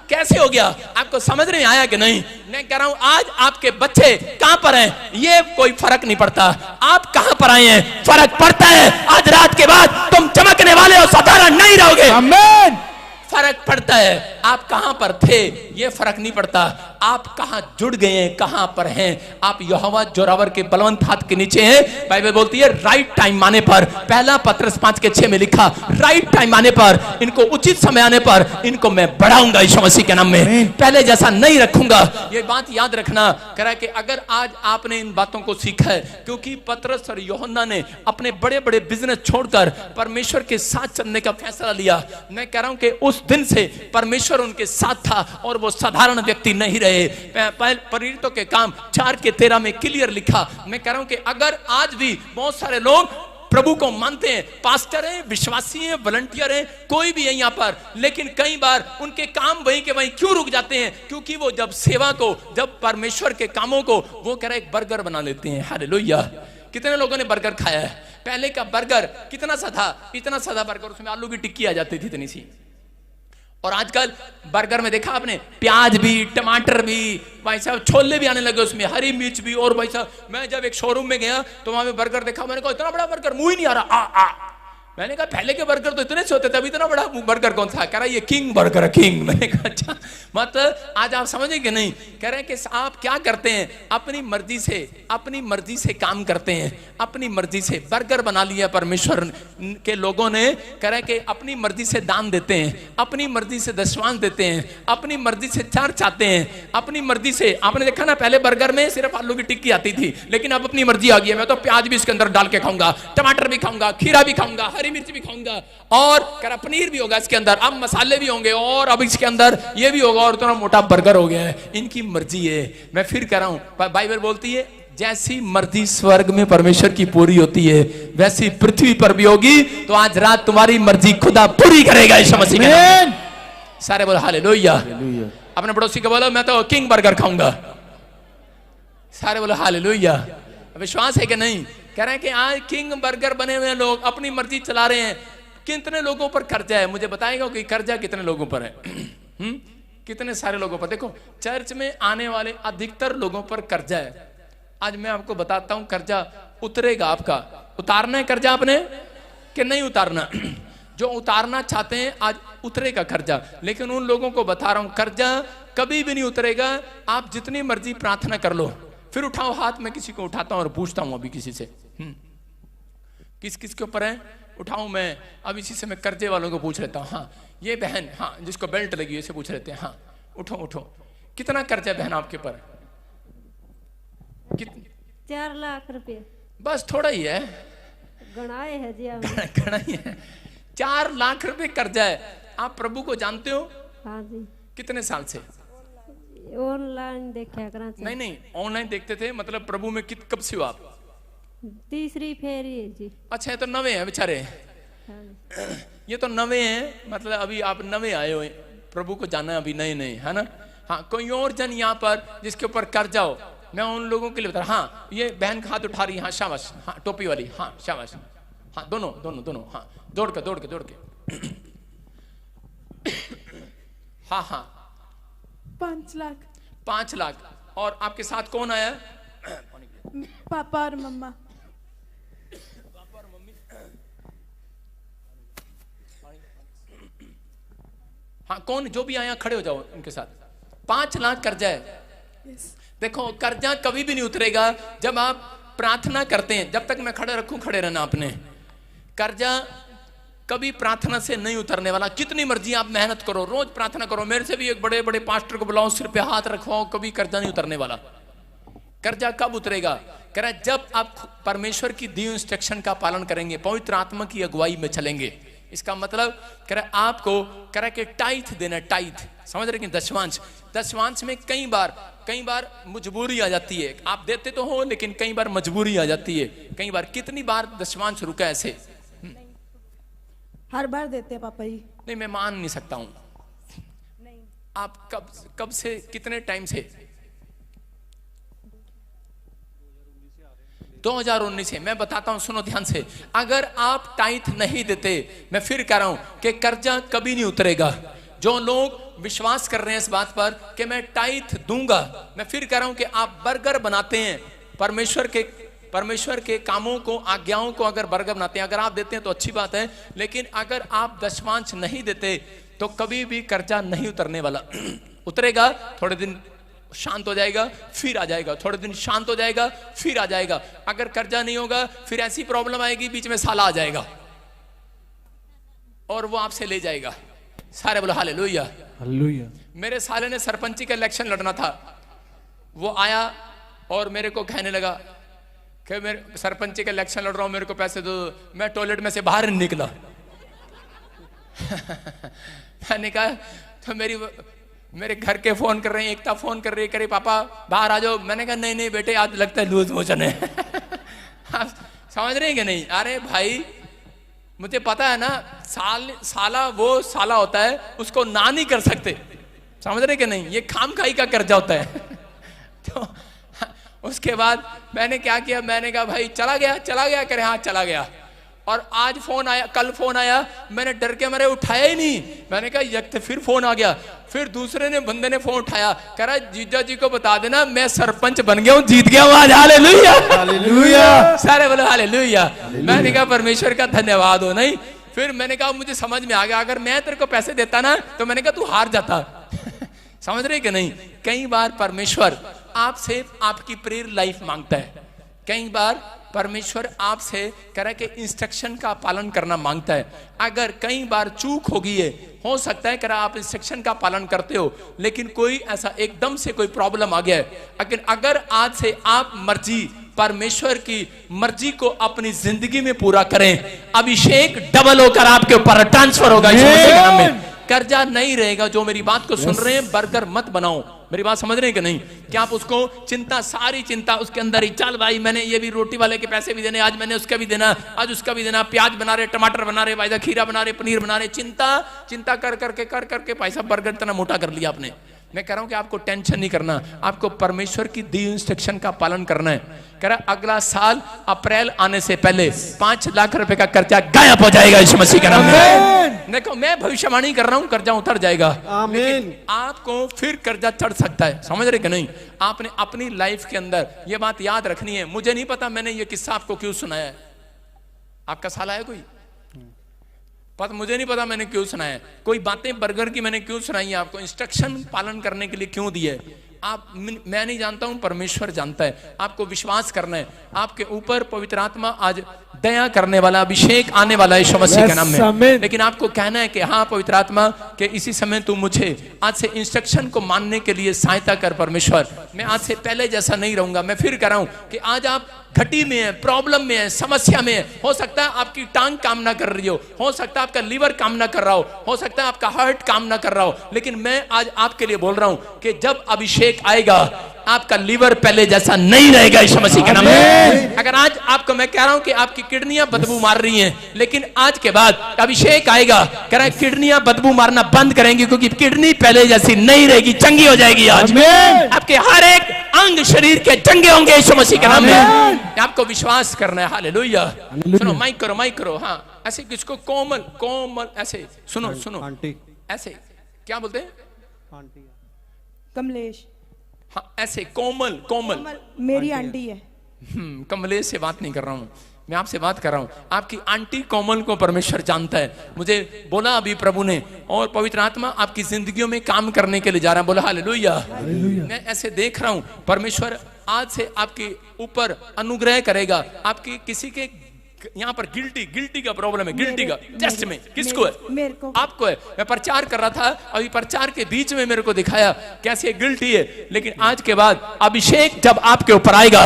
कैसे हो गया? आपको समझ नहीं आया कि नहीं? मैं कह रहा हूं आज आपके बच्चे कहां पर हैं ये कोई फर्क नहीं पड़ता। आप कहां पर आए हैं फर्क पड़ता है। आज रात के बाद तुम चमकने वाले हो, साधारण नहीं रहोगे। आमीन। फर्क पड़ता है आप कहां पर थे, ये फर्क नहीं पड़ता। आप कहां जुड़ गए हैं, कहां पर हैं। आप यहोवा जोरावर के बलवंत हाथ के नीचे हैं। बाइबल बोलती है राइट टाइम आने पर, पहला पत्रस 5:6 में लिखा, राइट टाइम आने पर, इनको उचित समय आने पर इनको मैं बढ़ाऊंगा यीशु मसीह के नाम में, पहले जैसा नहीं रखूंगा। ये बात याद रखना। कह रहा कि अगर आज आपने इन बातों को सीखा है, क्योंकि पत्रस और यूहन्ना ने अपने बड़े बड़े बिजनेस छोड़कर परमेश्वर के साथ चलने का फैसला लिया। मैं कह रहा हूं कि उस दिन से परमेश्वर उनके साथ था और वो साधारण व्यक्ति नहीं रहे। प्रेरितों के काम 4:13 में क्लियर लिखा। मैं कह रहा हूं कि अगर आज भी बहुत सारे लोग प्रभु को मानते हैं, पास्टर हैं, विश्वासी हैं, वॉलंटियर हैं, कोई भी है यहां पर, लेकिन कई बार उनके काम वहीं के वहीं क्यों रुक जाते हैं? क्योंकि वो जब सेवा को, जब परमेश्वर के कामों को, वो कह रहे एक बर्गर बना लेते हैं। हालेलुया। कितने लोगों ने बर्गर खाया है? पहले का बर्गर कितना सा था, इतना सादा बर्गर, उसमें आलू की टिक्की आ जाती थी इतनी सी। और आजकल बर्गर में देखा आपने, प्याज भी, टमाटर भी, भाई साहब छोले भी आने लगे उसमें, हरी मिर्च भी। और भाई साहब मैं जब एक शोरूम में गया तो वहां में बर्गर देखा, मैंने कहा इतना बड़ा बर्गर मुंह ही नहीं आ रहा। मैंने कहा पहले के बर्गर तो इतने से होते थे, अभी इतना बड़ा बर्गर कौन सा? कह रहा ये किंग बर्गर है, किंग। मैंने कहा अच्छा, मतलब आज आप समझे कि नहीं? कह रहे हैं कि आप क्या करते हैं? अपनी मर्जी से काम करते हैं, अपनी मर्जी से बर्गर बना लिया परमेश्वर के लोगों ने। कह रहे हैं कि अपनी मर्जी से दान देते हैं, अपनी मर्जी से दशवांश देते हैं, अपनी मर्जी से चर्च आते हैं, अपनी मर्जी से। आपने देखा ना पहले बर्गर में सिर्फ आलू की टिक्की आती थी, लेकिन अब अपनी मर्जी आ गई है, मैं तो प्याज भी इसके अंदर डाल के खाऊंगा, टमाटर भी खाऊंगा, खीरा भी खाऊंगा, हरी मिर्च भी खाऊंगा, और करा पनीर भी होगा इसके अंदर, अब मसाले भी होंगे, और अब इसके अंदर ये भी होगा, और इतना मोटा बर्गर हो गया है। इनकी मर्जी है। मैं फिर कह रहा हूं, बाइबल बोलती है जैसी मर्जी स्वर्ग में परमेश्वर की पूरी होती है, वैसी पृथ्वी पर भी होगी। तो आज रात तुम्हारी मर्जी खुदा पूरी करेगा यीशु मसीह के नाम में। सारे बोलो हालेलुया। अपने पड़ोसी को बोलो मैं तो किंग बर्गर खाऊंगा। सारे बोलो हालेलुया। विश्वास है कि नहीं? कह रहे हैं कि आज किंग बर्गर बने हुए लोग अपनी मर्जी चला रहे हैं। कितने लोगों पर कर्जा है? मुझे बताएगा कि कर्जा कितने लोगों पर है? कितने सारे लोगों पर। देखो चर्च में आने वाले अधिकतर लोगों पर कर्जा है। आज मैं आपको बताता हूं कर्जा उतरेगा आपका। उतारना है कर्जा आपने कि नहीं उतारना? जो उतारना चाहते हैं आज उतरेगा कर्जा, लेकिन उन लोगों को बता रहा हूं कर्जा कभी भी नहीं उतरेगा। आप जितनी मर्जी प्रार्थना कर लो। फिर उठाओ हाथ, में किसी को उठाता हूं और पूछता हूं अभी किसी से, किस किस के ऊपर है उठाऊं मैं? अब इसी से मैं कर्जे वालों को पूछ लेता हूं। हाँ ये बहन, हाँ जिसको बेल्ट लगी है इसे पूछ लेते हैं। हाँ उठो उठो, कितना कर्जा बहन आपके ऊपर? 4 लाख रुपए। बस थोड़ा ही है, गणाए है जी, गणा ही है। 4 लाख रुपए कर्जा है। आप प्रभु को जानते हो? हाँ जी। कितने साल से? ऑनलाइन देखा करा। नहीं ऑनलाइन देखते थे, मतलब प्रभु में कब से हो आप? 3री फेरी है जी। अच्छा ये तो नवे हैं बेचारे। हाँ। ये तो नवे हैं, मतलब अभी आप नवे आए हो, प्रभु को जाना अभी नए नए, है ना? हाँ कोई और जन यहाँ पर जिसके ऊपर कर्जा हो, मैं उन लोगों के लिए बता रहा। हाँ ये बहन का हाथ उठा रही है, हाँ शाबाश, हाँ टोपी वाली, हाँ शाबाश, हाँ दोनों दोनों दोनों, हाँ दौड़ के हाँ हाँ 5 लाख। 5 लाख। और आपके साथ कौन आया? पापा और मम्मा। पापा और मम्मी। हाँ कौन जो भी आया खड़े हो जाओ उनके साथ। 5 लाख कर्जा है। yes. देखो कर्जा कभी भी नहीं उतरेगा जब आप प्रार्थना करते हैं, जब तक मैं खड़े रखूं खड़े रहना आपने। कर्जा कभी प्रार्थना से नहीं उतरने वाला। कितनी मर्जी आप मेहनत करो, रोज प्रार्थना करो, मेरे से भी एक बड़े बड़े पास्टर को बुलाओ, सिर पे हाथ रखवाओ, कभी कर्जा नहीं उतरने वाला। कर्जा कब उतरेगा? कह रहा है जब आप परमेश्वर की दी इंस्ट्रक्शन का पालन करेंगे, पवित्र आत्मा की अगुवाई में चलेंगे। इसका मतलब कह रहा है आपको, कह रहा है कि टाइथ देना, टाइथ समझ रहे कि दशवांश। दशवांश में कई बार मजबूरी आ जाती है, आप देते तो हो लेकिन कई बार मजबूरी आ जाती है। कई बार, कितनी बार दशवांश रुका ऐसे? हर बार देते हैं पापा जी। नहीं, मैं मान नहीं सकता हूं। आप कब से, कितने टाइम से? 2019 से। मैं बताता हूं, सुनो ध्यान से। अगर आप टाइथ नहीं देते, मैं फिर कह रहा हूं कि कर्जा कभी नहीं उतरेगा। जो लोग विश्वास कर रहे हैं इस बात पर कि मैं टाइथ दूंगा, मैं फिर कह रहा हूं कि आप बर्गर बनाते हैं, परमेश्वर के कामों को, आज्ञाओं को अगर बर्गर बनाते हैं, अगर आप देते हैं तो अच्छी बात है, लेकिन अगर आप दशमांश नहीं देते तो कभी भी कर्जा नहीं उतरने वाला। उतरेगा, थोड़े दिन शांत हो जाएगा, फिर आ जाएगा, थोड़े दिन शांत हो जाएगा, फिर आ जाएगा। अगर कर्जा नहीं होगा, फिर ऐसी प्रॉब्लम आएगी, बीच में साला आ जाएगा और वो आपसे ले जाएगा। सारे बोलो हालेलुया, हालेलुया। मेरे साले ने सरपंची का इलेक्शन लड़ना था, वो आया और मेरे को कहने लगा कि मेरे सरपंची का इलेक्शन लड़ रहा हूं, मेरे को पैसे दो। मैं टॉयलेट में से बाहर निकला। मैंने कहा, तो मेरे घर के फोन कर रहे हैं, एकता फोन कर रही है, करे पापा बाहर आ जाओ। मैंने कहा नहीं बेटे, आज लगता है लूज मोशन है। आप समझ रहे हैं कि नहीं? अरे भाई, मुझे पता है ना, साला वो साला होता है, उसको ना नहीं कर सकते। समझ रहे कि नहीं? ये खामखाई का कर्जा होता है। तो उसके बाद मैंने क्या किया, मैंने कहा भाई चला गया, करे हाँ चला गया। और आज फोन आया, कल फोन आया, मैंने डर के मारे उठाया ही नहीं। मैंने कहा यक, फिर फोन आ गया। फिर दूसरे बंदे ने फोन उठाया, कह रहा जीजा जी को बता देना मैं सरपंच बन गया हूँ, जीत गया हूँ आज। हालेलुया, हालेलुया, सारे बोलो हालेलुया। मैंने कहा परमेश्वर का धन्यवाद हो। नहीं, फिर मैंने कहा मुझे समझ में आ गया, अगर मैं तेरे को पैसे देता ना तो मैंने कहा तू हार जाता। समझ रहे कि नहीं? कई बार परमेश्वर आपसे आपकी प्रेयर लाइफ मांगता है। कई बार परमेश्वर आपसे कह रहा है कि इंस्ट्रक्शन का पालन करना मांगता है। अगर कई बार चूक हो गई है, हो सकता है कह रहा आप इंस्ट्रक्शन का पालन करते हो, लेकिन कोई ऐसा एकदम से कोई प्रॉब्लम आ गया है। अगर आज से आप परमेश्वर की मर्जी को अपनी जिंदगी में पूरा करें, अभिषेक डबल होकर आपके ऊपर ट्रांसफर होगा। कर्जा नहीं रहेगा। जो मेरी बात को सुन रहे हैं, बर्गर मत बनाओ। मेरी बात समझ रहे हैं कि नहीं? कि आप उसको सारी चिंता उसके अंदर ही, चल भाई मैंने ये भी रोटी वाले के पैसे भी देने, आज मैंने उसका भी देना, आज उसका भी देना, प्याज बना रहे, टमाटर बना रहे, वायदा खीरा बना रहे, पनीर बना रहे, चिंता कर करके पैसा बर्गर इतना मोटा कर लिया आपने। मैं कह रहा हूं कि आपको टेंशन नहीं करना, आपको परमेश्वर की दी इंस्ट्रक्शन का पालन करना है। कह रहा अगला साल अप्रैल आने से पहले 5 लाख रुपए का कर्जा गायब हो जाएगा यीशु मसीह के नाम में। देखो, मैं भविष्यवाणी कर रहा हूं, कर्जा उतर जाएगा, लेकिन आपको फिर कर्जा चढ़ सकता है। समझ रहे कि नहीं? आपने अपनी लाइफ के अंदर ये बात याद रखनी है। मुझे नहीं पता मैंने ये किस्सा आपको क्यों सुनाया है। आपका साला है कोई? मुझे नहीं पता मैंने क्यों सुनाया। कोई बातें बर्गर की मैंने क्यों सुनाई है आपको, इंस्ट्रक्शन पालन करने के लिए क्यों दिए मैं नहीं जानता हूं, परमेश्वर जानता है। आपको विश्वास करना है, आपके ऊपर पवित्र आत्मा आज दया करने वाला अभिषेक आने वाला है यीशु मसीह के नाम में। लेकिन आपको कहना है कि हाँ पवित्र आत्मा के इसी समय तू मुझे आज से इंस्ट्रक्शन को मानने के लिए सहायता कर परमेश्वर। मैं आज से पहले जैसा नहीं रहूंगा। मैं फिर कह रहा हूं कि आज आप घटी में है, प्रॉब्लम में है, समस्या में है। हो सकता है आपकी टांग काम ना कर रही हो सकता है आपका लीवर काम ना कर रहा हो सकता है आपका हार्ट काम ना कर रहा हो, लेकिन मैं आज आपके लिए बोल रहा हूं कि जब अभिषेक आएगा आपका लीवर पहले जैसा नहीं रहेगा यीशु मसीह के नाम में। अगर आज आपको मैं कह रहा हूं कि आपकी किडनियां बदबू मार रही हैं, लेकिन आज के बाद अभिषेक आएगा, कह रहा है किडनियां बदबू मारना बंद करेंगी, क्योंकि किडनी पहले जैसी नहीं रहेगी, चंगी हो जाएगी। आज आपके हर एक अंग शरीर के चंगे होंगे यीशु मसीह के नाम में। आपको विश्वास करना है। हालेलुया। सुनो, माइक करो। हाँ, ऐसे किसको कोमल ऐसे सुनो आंटी, ऐसे क्या बोलते हैं? आंटी, कमलेश। हाँ, ऐसे कोमल मेरी आंटी है। कमलेश से बात नहीं कर रहा हूं। मैं आपसे बात कर रहा हूं, आपकी आंटी कोमल को परमेश्वर जानता है। मुझे बोला अभी प्रभु ने, और पवित्र आत्मा आपकी जिंदगियों में काम करने के लिए जा रहा है। बोला हालेलुया। मैं ऐसे देख रहा हूं परमेश्वर आज से आपके ऊपर अनुग्रह करेगा। आपकी किसी के यहाँ पर गिल्टी का प्रॉब्लम है, गिल्टी का टेस्ट में किसको है? मेरे को। आपको है। मैं प्रचार कर रहा था, अभी प्रचार के बीच में मेरे को दिखाया कैसे गिल्टी है, लेकिन आज के बाद अभिषेक जब आपके ऊपर आएगा,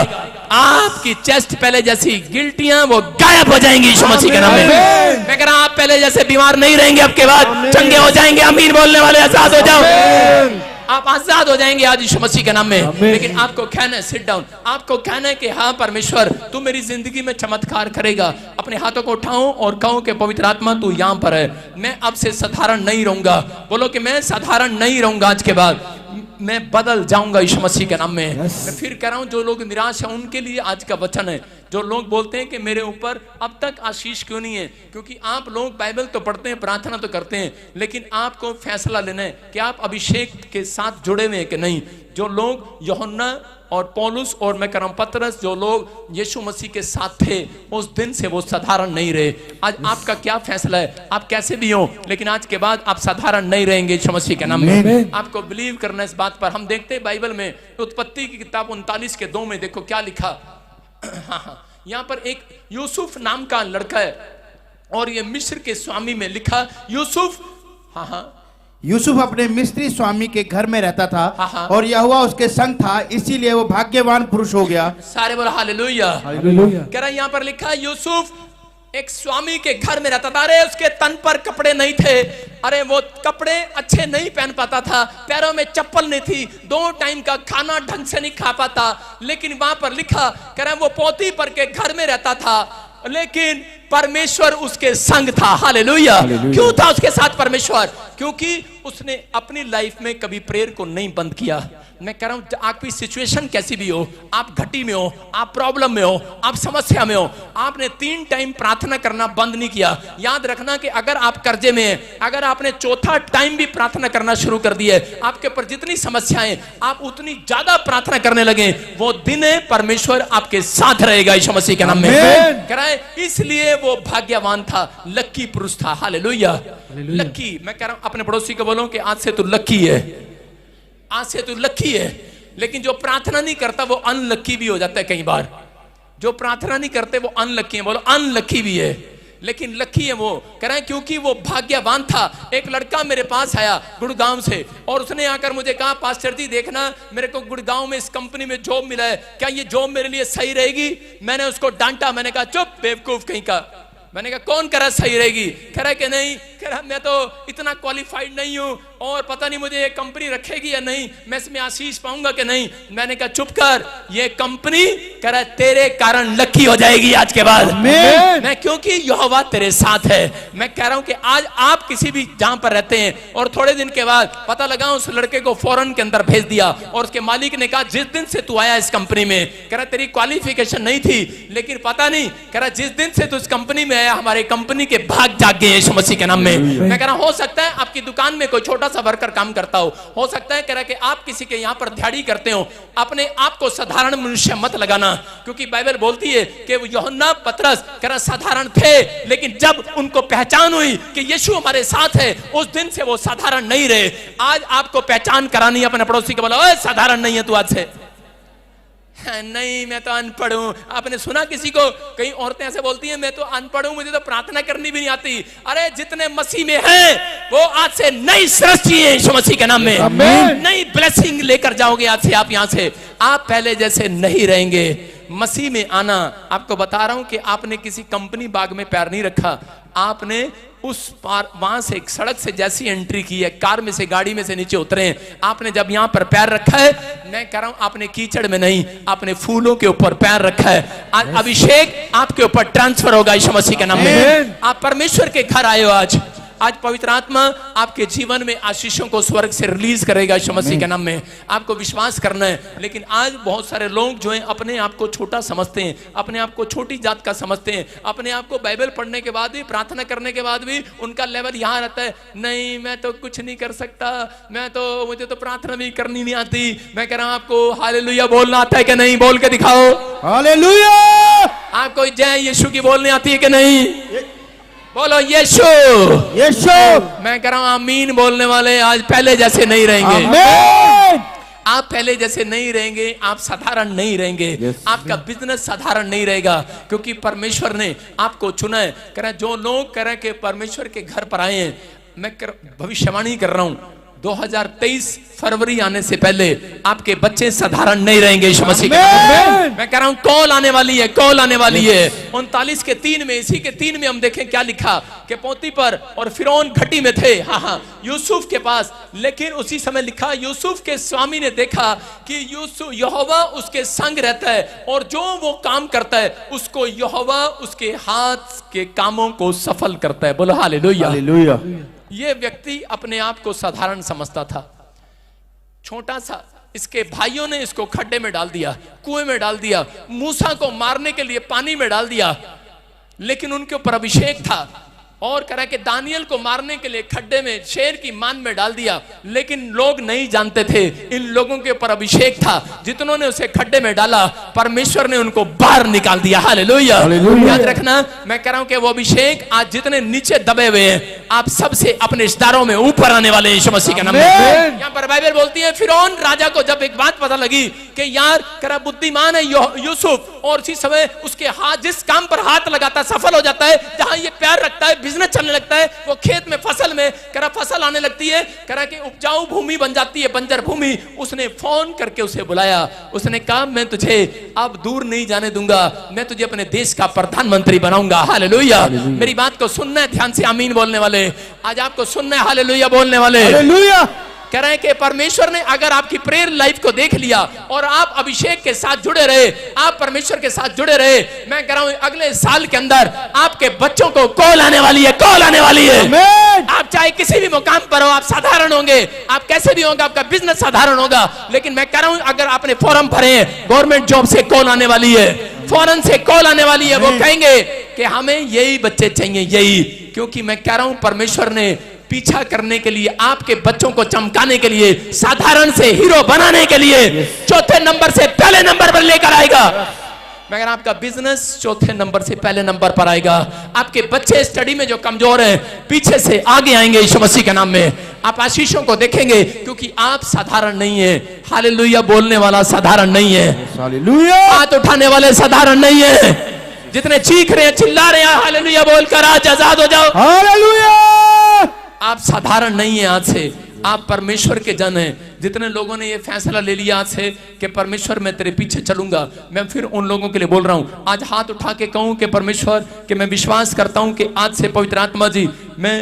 आपकी चेस्ट पहले जैसी गिल्टियां वो गायब हो जाएंगी यीशु मसीह के नाम में। मैं कह रहा हूं आप पहले जैसे बीमार नहीं रहेंगे, अब के बाद चंगे हो जाएंगे। अमीन बोलने वाले आजाद हो जाओ, आप आजाद हो जाएंगे आज यीशु मसीह के नाम में। लेकिन आपको कहना है सिट डाउन, आपको कहना है कि हाँ परमेश्वर तू मेरी जिंदगी में चमत्कार करेगा। अपने हाथों को उठाऊं और कहूं कि पवित्र आत्मा तू यहाँ पर है, मैं अब से साधारण नहीं रहूंगा। बोलो कि मैं साधारण नहीं रहूंगा, आज के बाद मैं बदल जाऊंगा यीशु मसीह के नाम में। मैं फिर कह रहा हूं जो लोग निराश हैं उनके लिए आज का वचन है। जो लोग बोलते हैं कि मेरे ऊपर अब तक आशीष क्यों नहीं है, क्योंकि आप लोग बाइबल तो पढ़ते हैं, प्रार्थना तो करते हैं, लेकिन आपको फैसला लेना है कि आप अभिषेक के साथ जुड़े हुए हैं कि नहीं। जो लोग यूहन्ना और पौलुस और मैं कह रहा हूं पतरस, जो लोग यीशु मसीह के साथ थे उस दिन से वो साधारण नहीं रहे। आज आपका क्या फैसला है? आप कैसे भी हो, लेकिन आज के बाद आप साधारण नहीं रहेंगे यीशु मसीह के नाम में। आपको बिलीव करना इस बात पर। हम देखते हैं बाइबल में उत्पत्ति की किताब 39:2 में देखो क्या लिखा। हाँ, यहाँ पर एक यूसुफ नाम का लड़का है और ये मिस्र के स्वामी में लिखा यूसुफ। हाँ, यूसुफ अपने मिस्री स्वामी के घर में रहता था हाँ। और यहोवा उसके संग था, इसीलिए वो भाग्यवान पुरुष हो गया। सारे बोला हालेलुया। कह रहा यहाँ पर लिखा यूसुफ एक स्वामी के घर में रहता था। अरे उसके तन पर कपड़े नहीं थे, अरे वो कपड़े अच्छे नहीं पहन पाता था, पैरों में चप्पल नहीं थी, 2 टाइम का खाना ढंग से नहीं खा पाता। लेकिन वहां पर लिखा, कह रहा वो पोती पर के घर में रहता था, लेकिन परमेश्वर उसके संग था। हालेलुया। क्यों था उसके साथ परमेश्वर? क्योंकि उसने अपनी लाइफ में कभी प्रेयर को नहीं बंद किया। मैं कह रहा हूं आपकी सिचुएशन कैसी भी हो, आप घटी में हो, आप प्रॉब्लम में हो, आप समस्या में हो, आपने 3 टाइम प्रार्थना करना बंद नहीं किया। याद रखना कि अगर आप कर्जे में हैं, अगर आपने 4था टाइम भी प्रार्थना करना शुरू कर दिया, आपके ऊपर जितनी समस्याएं आप उतनी ज्यादा प्रार्थना करने लगे, वो दिन है परमेश्वर आपके साथ रहेगा यीशु मसीह के नाम में। कह रहा है इसलिए वो भाग्यवान था, लक्की पुरुष था। हालेलुया। लक्की। मैं कह रहा हूं अपने पड़ोसी को बोलो कि आज से तू लक्की है, आज से तू लक्की है। लेकिन जो प्रार्थना नहीं करता वो अनलक्की भी हो जाता है कई बार। जो प्रार्थना नहीं करते वो अनलक्की है। बोलो अनलक्की भी है, लेकिन लक्की है वो। कह रहे हैं क्योंकि वो भाग्यवान था। एक लड़का मेरे पास आया गुड़गांव से और उसने आकर मुझे कहा पास्टर जी देखना मेरे को गुड़गांव में इस कंपनी में जॉब मिला है, क्या ये जॉब मेरे लिए सही रहेगी? मैंने उसको डांटा, मैंने कहा चुप बेवकूफ कहीं का। मैंने कहा कौन कह रहा सही रहेगी? कह रहा कि नहीं, कह रहा मैं तो इतना क्वालिफाइड नहीं हूं और पता नहीं मुझे ये कंपनी रखेगी या नहीं, मैं इसमें आशीष पाऊंगा कि नहीं। मैंने कहा चुप कर, ये कंपनी कह रहा तेरे कारण लकी हो जाएगी आज के बाद। मैं क्योंकि यहोवा तेरे साथ है। मैं कह रहा हूं कि आज आप किसी भी जहां पर रहते हैं और थोड़े दिन के बाद पता लगा उस लड़के को फॉरेन के अंदर भेज दिया और उसके मालिक ने कहा जिस दिन से तू आया इस कंपनी में, कह रहा तेरी क्वालिफिकेशन नहीं थी, लेकिन पता नहीं, कह रहा जिस दिन से तू इस कंपनी में आया हमारे कंपनी के भाग जाग गए यीशु मसीह के नाम में। मैं कह रहा हूं हो सकता है आपकी दुकान में कोई छोटा सा वर्कर काम करता हो सकता है कह रहा कि आप किसी के यहां पर दिहाड़ी करते हो। अपने आप को साधारण मनुष्य मत लगाना, क्योंकि बाइबल बोलती है कि यूहन्ना पतरस कह रहा साधारण थे, लेकिन जब उनको पहचान हुई कि यीशु हमारे साथ है उस दिन से वो साधारण नहीं रहे। आज आपको पहचान करानी है अपने पड़ोसी को, बोला ओए साधारण नहीं है तू आज से। नहीं मैं तो अनपढ़ हूं। आपने सुना किसी को, कई औरतें ऐसे बोलती हैं मैं तो अनपढ़ हूं, मुझे तो प्रार्थना करनी भी नहीं आती। अरे जितने मसीह में हैं वो आज से नई सृष्टि है यीशु मसीह के नाम में। नई ब्लेसिंग लेकर जाओगे आज से आप यहां से। आप पहले जैसे नहीं रहेंगे। मसीह में आना, आपको बता रहा हूं कि आपने किसी कंपनी बाग में पैर नहीं रखा, आपने उस पार वहां से एक सड़क से जैसी एंट्री की है, कार में से गाड़ी में से नीचे उतरे हैं, आपने जब यहां पर पैर रखा है, मैं कह रहा हूं आपने कीचड़ में नहीं, आपने फूलों के ऊपर पैर रखा है। आज अभिषेक आपके ऊपर ट्रांसफर होगा यीशु मसीह के नाम में। आप परमेश्वर के घर आए हो। आज पवित्र आत्मा आपके जीवन में आशीषों को स्वर्ग से रिलीज करेगा यीशु मसीह के नाम में। आपको विश्वास करना है। लेकिन आज बहुत सारे लोग जो हैं अपने आप को छोटा समझते हैं, अपने आप को छोटी जात का समझते हैं, अपने आप को बाइबल पढ़ने के बाद भी, प्रार्थना करने के बाद भी उनका लेवल यहाँ रहता है, नहीं मैं तो कुछ नहीं कर सकता, मुझे तो प्रार्थना भी करनी नहीं आती। मैं कह रहा हूं आपको हालेलुया बोलना आता है कि नहीं? बोल के दिखाओ हालेलुया। आपको जय यीशु की बोलने आती है कि नहीं? बोलो यीशु। यीशु। मैं कह रहा हूं आमीन बोलने वाले आज पहले जैसे नहीं रहेंगे। आमीन। आप पहले जैसे नहीं रहेंगे, आप साधारण नहीं रहेंगे, आपका बिजनेस साधारण नहीं रहेगा, क्योंकि परमेश्वर ने आपको चुना है। कह रहा जो लोग कह रहे हैं कि परमेश्वर के घर पर आए हैं, मैं भविष्यवाणी कर रहा हूं 2023 फरवरी आने से पहले आपके बच्चे साधारण नहीं रहेंगे यीशु मसीह के नाम में। मैं कह रहा हूं कॉल आने वाली है, कॉल आने वाली है। 39 के 3 में, इसी के 3 में हम देखें क्या लिखा कि पोतीफर और फिरौन घटी में थे, हाँ यूसुफ के पास। लेकिन उसी समय लिखा यूसुफ के स्वामी ने देखा कि यूसुफ यहोवा उसके संग रहता है और जो वो काम करता है उसको यहोवा उसके हाथ के कामों को सफल करता है। बोलो हालेलुया। हालेलुया। ये व्यक्ति अपने आप को साधारण समझता था, छोटा सा। इसके भाइयों ने इसको खड्डे में डाल दिया, कुएं में डाल दिया, मूसा को मारने के लिए पानी में डाल दिया, लेकिन उनके ऊपर अभिषेक था। और कह रहा कि दानियल को मारने के लिए खड्डे में, शेर की मान में डाल दिया, लेकिन लोग नहीं जानते थे इन लोगों के ऊपर अभिषेक था। जितनों ने उसे खड्डे में डाला परमेश्वर ने उनको बाहर निकाल दिया। हालेलुया। याद रखना, मैं कह रहा हूं कि वो अभिषेक आज जितने नीचे दबे हुए हैं, आप सबसे अपने रिश्तेदारों में ऊपर आने वाले यीशु मसीह के नाम में। यहां पर बाइबल बोलती है फिरौन राजा को जब एक बात पता लगी कि यार करा बुद्धिमान है यूसुफ, और उसी समय उसके हाथ, जिस काम पर हाथ लगाता सफल हो जाता है, जहां ये प्यार रखता है बिजनेस चलने लगता है, वो खेत में फसल में करा फसल आने लगती है, करा कि उपजाऊ भूमि बन जाती है, बंजर भूमि। उसने फोन करके उसे बुलाया, उसने कहा मैं तुझे अब दूर नहीं जाने दूंगा, मैं तुझे अपने देश का प्रधानमंत्री बनाऊंगा। हालेलुया। मेरी बात को सुनना है ध्यान से, आमीन बोलने वाले। आज आपको सुनना है हालेलुया बोलने वाले। हालेलुया। कह रहे हैं कि परमेश्वर ने अगर आपकी प्रेयर लाइफ को देख लिया और आप अभिषेक के साथ जुड़े रहे, आप परमेश्वर के साथ जुड़े रहे, मैं कह रहा हूं अगले साल के अंदर आपके बच्चों को कॉल आने वाली है, कॉल आने वाली है। आप चाहे किसी भी मुकाम पर हो, आप साधारण होंगे, आप कैसे भी होंगे, आपका बिजनेस साधारण होगा, लेकिन मैं कह रहा हूं अगर आपने फॉर्म भरे हैं, गवर्नमेंट जॉब से कॉल आने वाली है, फौरन से कॉल आने वाली है। वो कहेंगे कि हमें यही बच्चे चाहिए, यही। क्योंकि मैं कह रहा हूं परमेश्वर ने पीछा करने के लिए, आपके बच्चों को चमकाने के लिए, साधारण से हीरो बनाने के लिए चौथे नंबर से पहले नंबर पर लेकर आएगा। मगर आपका बिजनेस चौथे नंबर से पहले नंबर पर आएगा। आपके बच्चे स्टडी में जो कमजोर हैं, पीछे से आगे आएंगे यीशु मसीह के नाम में। आप आशीषों को देखेंगे क्योंकि आप साधारण नहीं है। हालेलुया बोलने वाला साधारण नहीं है, हालेलुया। हाथ उठाने वाले साधारण नहीं है। जितने चीख रहे हैं, चिल्ला रहे हैं हालेलुया बोलकर आज आजाद हो जाओ। हालेलुया। आप साधारण नहीं है। आज से आप परमेश्वर के जन हैं। जितने लोगों ने ये फैसला ले लिया आज से कि परमेश्वर मैं तेरे पीछे चलूंगा, मैं फिर उन लोगों के लिए बोल रहा हूं, आज हाथ उठा के कहूं कि परमेश्वर कि मैं विश्वास करता हूं कि आज से पवित्र आत्मा जी मैं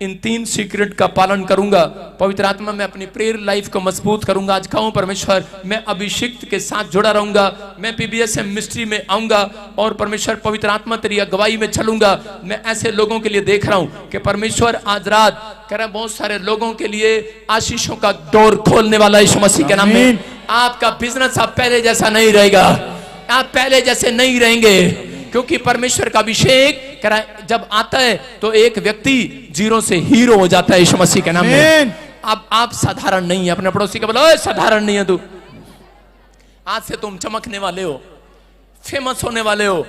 इन 3 सीक्रेट का पालन करूंगा। पवित्र आत्मा मैं अपनी प्रेयर लाइफ को मजबूत करूंगा। आज कहूं परमेश्वर मैं अभिषिक्त के साथ जुड़ा रहूंगा, मैं PBSM मिनिस्ट्री में आऊंगा और परमेश्वर पवित्र आत्मा तेरी अगुवाई में चलूंगा। मैं ऐसे लोगों के लिए देख रहा हूं कि परमेश्वर आज रात कह रहा है बहुत सारे लोगों के लिए आशीषों का डोर खोलने वाला यीशु मसीह के नाम में। आपका बिजनेस अब पहले जैसा नहीं रहेगा, आप पहले जैसे नहीं रहेंगे, क्योंकि परमेश्वर का अभिषेक जब आता है तो एक व्यक्ति जीरो से हीरो हो जाता है यीशु मसीह के नाम में। अब आप साधारण नहीं है। अपने पड़ोसी को बोलो साधारण नहीं है तू, आज से तुम चमकने वाले हो, फेमस होने वाले हो।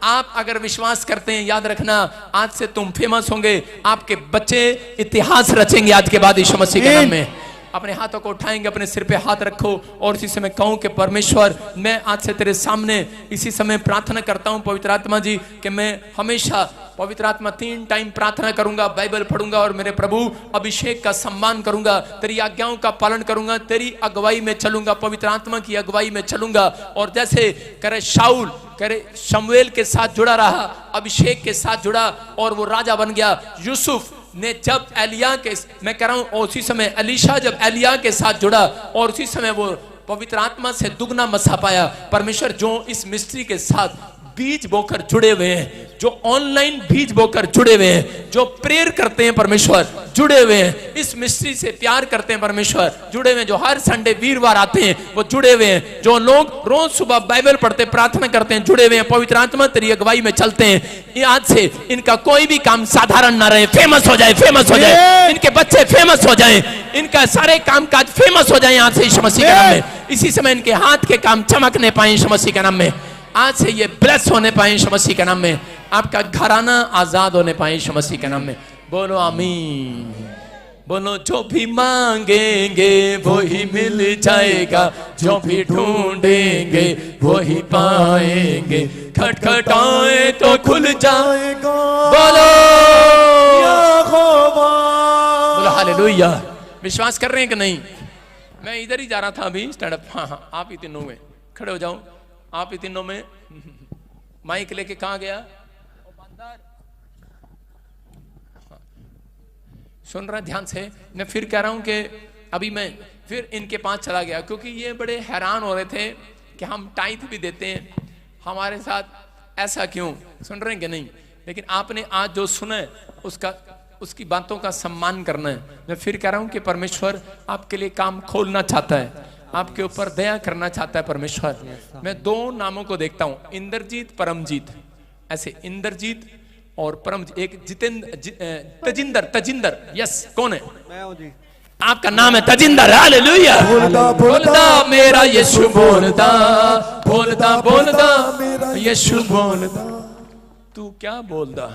आप अगर विश्वास करते हैं, याद रखना आज से तुम फेमस होंगे, आपके बच्चे इतिहास रचेंगे आज के बाद यीशु मसीह के नाम में। अपने हाथों को उठाएंगे, अपने सिर पे हाथ रखो और इसी समय कहूं कि परमेश्वर मैं आज से तेरे सामने इसी समय प्रार्थना करता हूं पवित्र आत्मा जी कि मैं हमेशा पवित्र आत्मा 3 टाइम प्रार्थना करूंगा, बाइबल पढ़ूंगा और मेरे प्रभु अभिषेक का सम्मान करूंगा, तेरी आज्ञाओं का पालन करूंगा, तेरी अगुवाई में चलूंगा, पवित्र आत्मा की अगुवाई में चलूंगा। और जैसे करे शाऊल करे शमूएल के साथ जुड़ा रहा, अभिषेक के साथ जुड़ा और वो राजा बन गया। यूसुफ ने जब एलिया के, मैं कह रहा हूं उसी समय एलीशा जब एलिया के साथ जुड़ा और उसी समय वो पवित्र आत्मा से दुगना मसा पाया। परमेश्वर जो इस मिस्ट्री के साथ बीज बोकर जुड़े हुए हैं, जो ऑनलाइन बीज बोकर जुड़े हुए हैं, जो प्रेयर करते हैं परमेश्वर जुड़े हुए हैं, इस मिस्ट्री से प्यार करते हैं परमेश्वर जुड़े हुए हैं, जो हर संडे वीरवार आते हैं वो जुड़े हुए हैं, जो लोग रोज सुबह बाइबल पढ़ते प्रार्थना करते हैं जुड़े हुए हैं, पवित्र आत्मा तेरी अगुवाई में चलते हैं। आज से इनका कोई भी काम साधारण ना रहे, फेमस हो जाए, फेमस हो जाए, इनके बच्चे फेमस हो जाए, इनका सारे काम काज फेमस हो जाए आज से यीशु मसीह के नाम में। इसी समय इनके हाथ के काम चमकने पाए यीशु मसीह के नाम में। आज से ये ब्लेस होने पाए यीशु मसीह के नाम में। आपका घराना आजाद होने पाए यीशु मसीह के नाम में। बोलो आमीन। बोलो जो भी मांगेंगे वो ही मिल जाएगा, जो भी ढूंढेंगे वो ही पाएंगे, खटखटाए तो खुल जाएगा। बोलो बोलो हालेलुया। विश्वास कर रहे हैं कि नहीं? मैं इधर ही जा रहा था अभी स्टैंड अप। हाँ हाँ, आप ही तीनों में खड़े हो जाओ। आप ही तीनों में माइक लेके कहाँ गया? सुन रहा ध्यान से। मैं फिर कह रहा हूं कि अभी मैं फिर इनके पास चला गया, क्योंकि ये बड़े हैरान हो रहे थे कि हम टाइथ भी देते हैं, हमारे साथ ऐसा क्यों? सुन रहे हैं कि नहीं? लेकिन आपने आज जो सुना है उसकी बातों का सम्मान करना है। मैं फिर कह रहा हूं कि परमेश्वर आपके लिए काम खोलना चाहता है, आपके ऊपर दया करना चाहता है परमेश्वर। मैं दो नामों को देखता हूं, इंद्रजीत परमजीत। ऐसे इंद्रजीत और परम, एक जितेंद्र तजिंदर। यस, कौन है? मैं हूं जी। आपका नाम है तजिंदर। हालेलुया। बोलदा मेरा यीशु, बोलदा बोलदा बोलदा यीशु, बोलदा तू क्या बोलदा।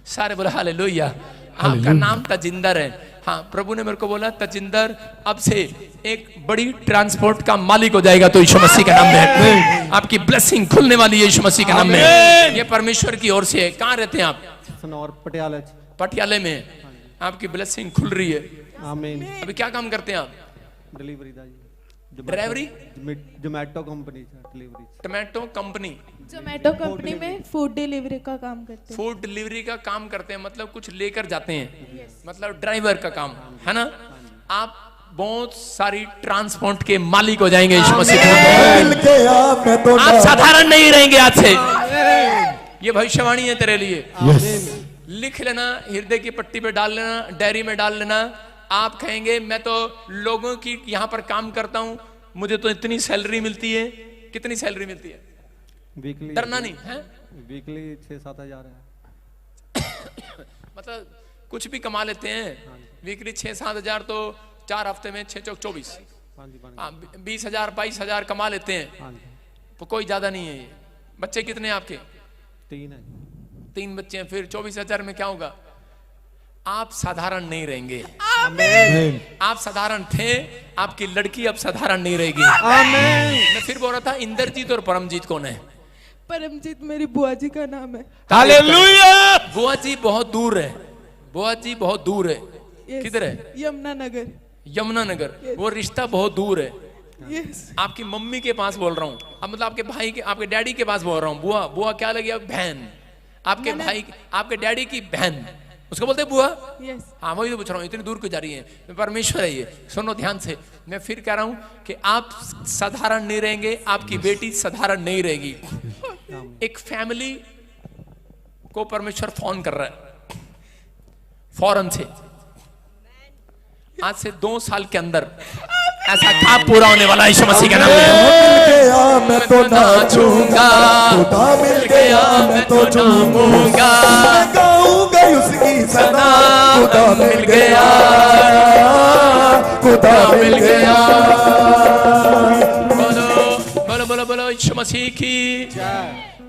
सारे बोले हालेलुया। आपका नाम तजिंदर है। हाँ, प्रभु ने मेरे को बोला तजिंदर अब से एक बड़ी ट्रांसपोर्ट का मालिक हो जाएगा, तो यीशु मसीह के नाम में आपकी ब्लेसिंग खुलने वाली है यीशु मसीह के नाम में। ये परमेश्वर की ओर से है। कहाँ रहते हैं आप? सनौर पटियाला। पटियाले में आपकी ब्लेसिंग खुल रही है। आमीन। अभी क्या काम करते हैं आप? डिलीवरी दा जी। ड्राइवरी? Zomato company delivery. Tomato company. Zomato company में फूड डिलीवरी का काम करते हैं। फूड डिलीवरी का काम करते हैं, मतलब कुछ लेकर जाते हैं। मतलब ड्राइवर का काम है ना। आप बहुत सारी ट्रांसपोर्ट के मालिक हो जाएंगे यीशु मसीह के नाम में। आप साधारण नहीं रहेंगे आज से। ये भविष्यवाणी है तेरे लिए। लिख लेना, हृदय की पट्टी पे डाल लेना, डायरी में डाल लेना। आप कहेंगे मैं तो लोगों की यहाँ पर काम करता हूँ, मुझे तो इतनी सैलरी मिलती है। कितनी सैलरी मिलती है? वीकली। डरना नहीं है। वीकली 6-7 हजार है। मतलब कुछ भी कमा लेते हैं। वीकली 6-7 हजार, तो 4 हफ्ते में 6 चौक 24। 20,000 22,000 कमा लेते हैं, तो कोई ज्यादा नहीं है ये। बच्चे कितने हैं आपके? 3 है। 3 बच्चे हैं। फिर 24,000 में क्या होगा? आप साधारण नहीं रहेंगे। आप साधारण थे, आपकी लड़की अब साधारण नहीं रहेगी। मैं फिर बोल रहा था इंद्रजीत और परमजीत कौन है? परमजीत मेरी बुआ जी का नाम है। हालेलुया। बुआ जी बहुत दूर है। बुआ जी बहुत दूर है। किधर है? यमुनानगर। यमुनानगर। वो रिश्ता बहुत दूर है। यस। आपकी मम्मी के पास बोल रहा हूँ, अब मतलब आपके भाई के, आपके डैडी के पास बोल रहा हूँ। बुआ, बुआ क्या लगी? बहन। आपके भाई, आपके डैडी की बहन, उसको बोलते बुआ। यस। हाँ, वही तो पूछ रहा हूँ, इतनी दूर क्यों जा रही है? परमेश्वर है ये। सुनो ध्यान से। मैं फिर कह रहा हूँ कि आप साधारण नहीं रहेंगे, आपकी बेटी साधारण नहीं रहेगी। एक फैमिली को परमेश्वर फोन कर रहा है फौरन से। आज से 2 साल के अंदर ऐसा काम पूरा होने वाला है यीशु मसीह के नाम में। मैं तो नाचूंगा, मिल गया मैं तो नाचूंगा, गाऊंगा उसकी सदा। खुदा मिल गया, खुदा मिल गया। बोलो बोलो बोलो बोलो यीशु मसीह की।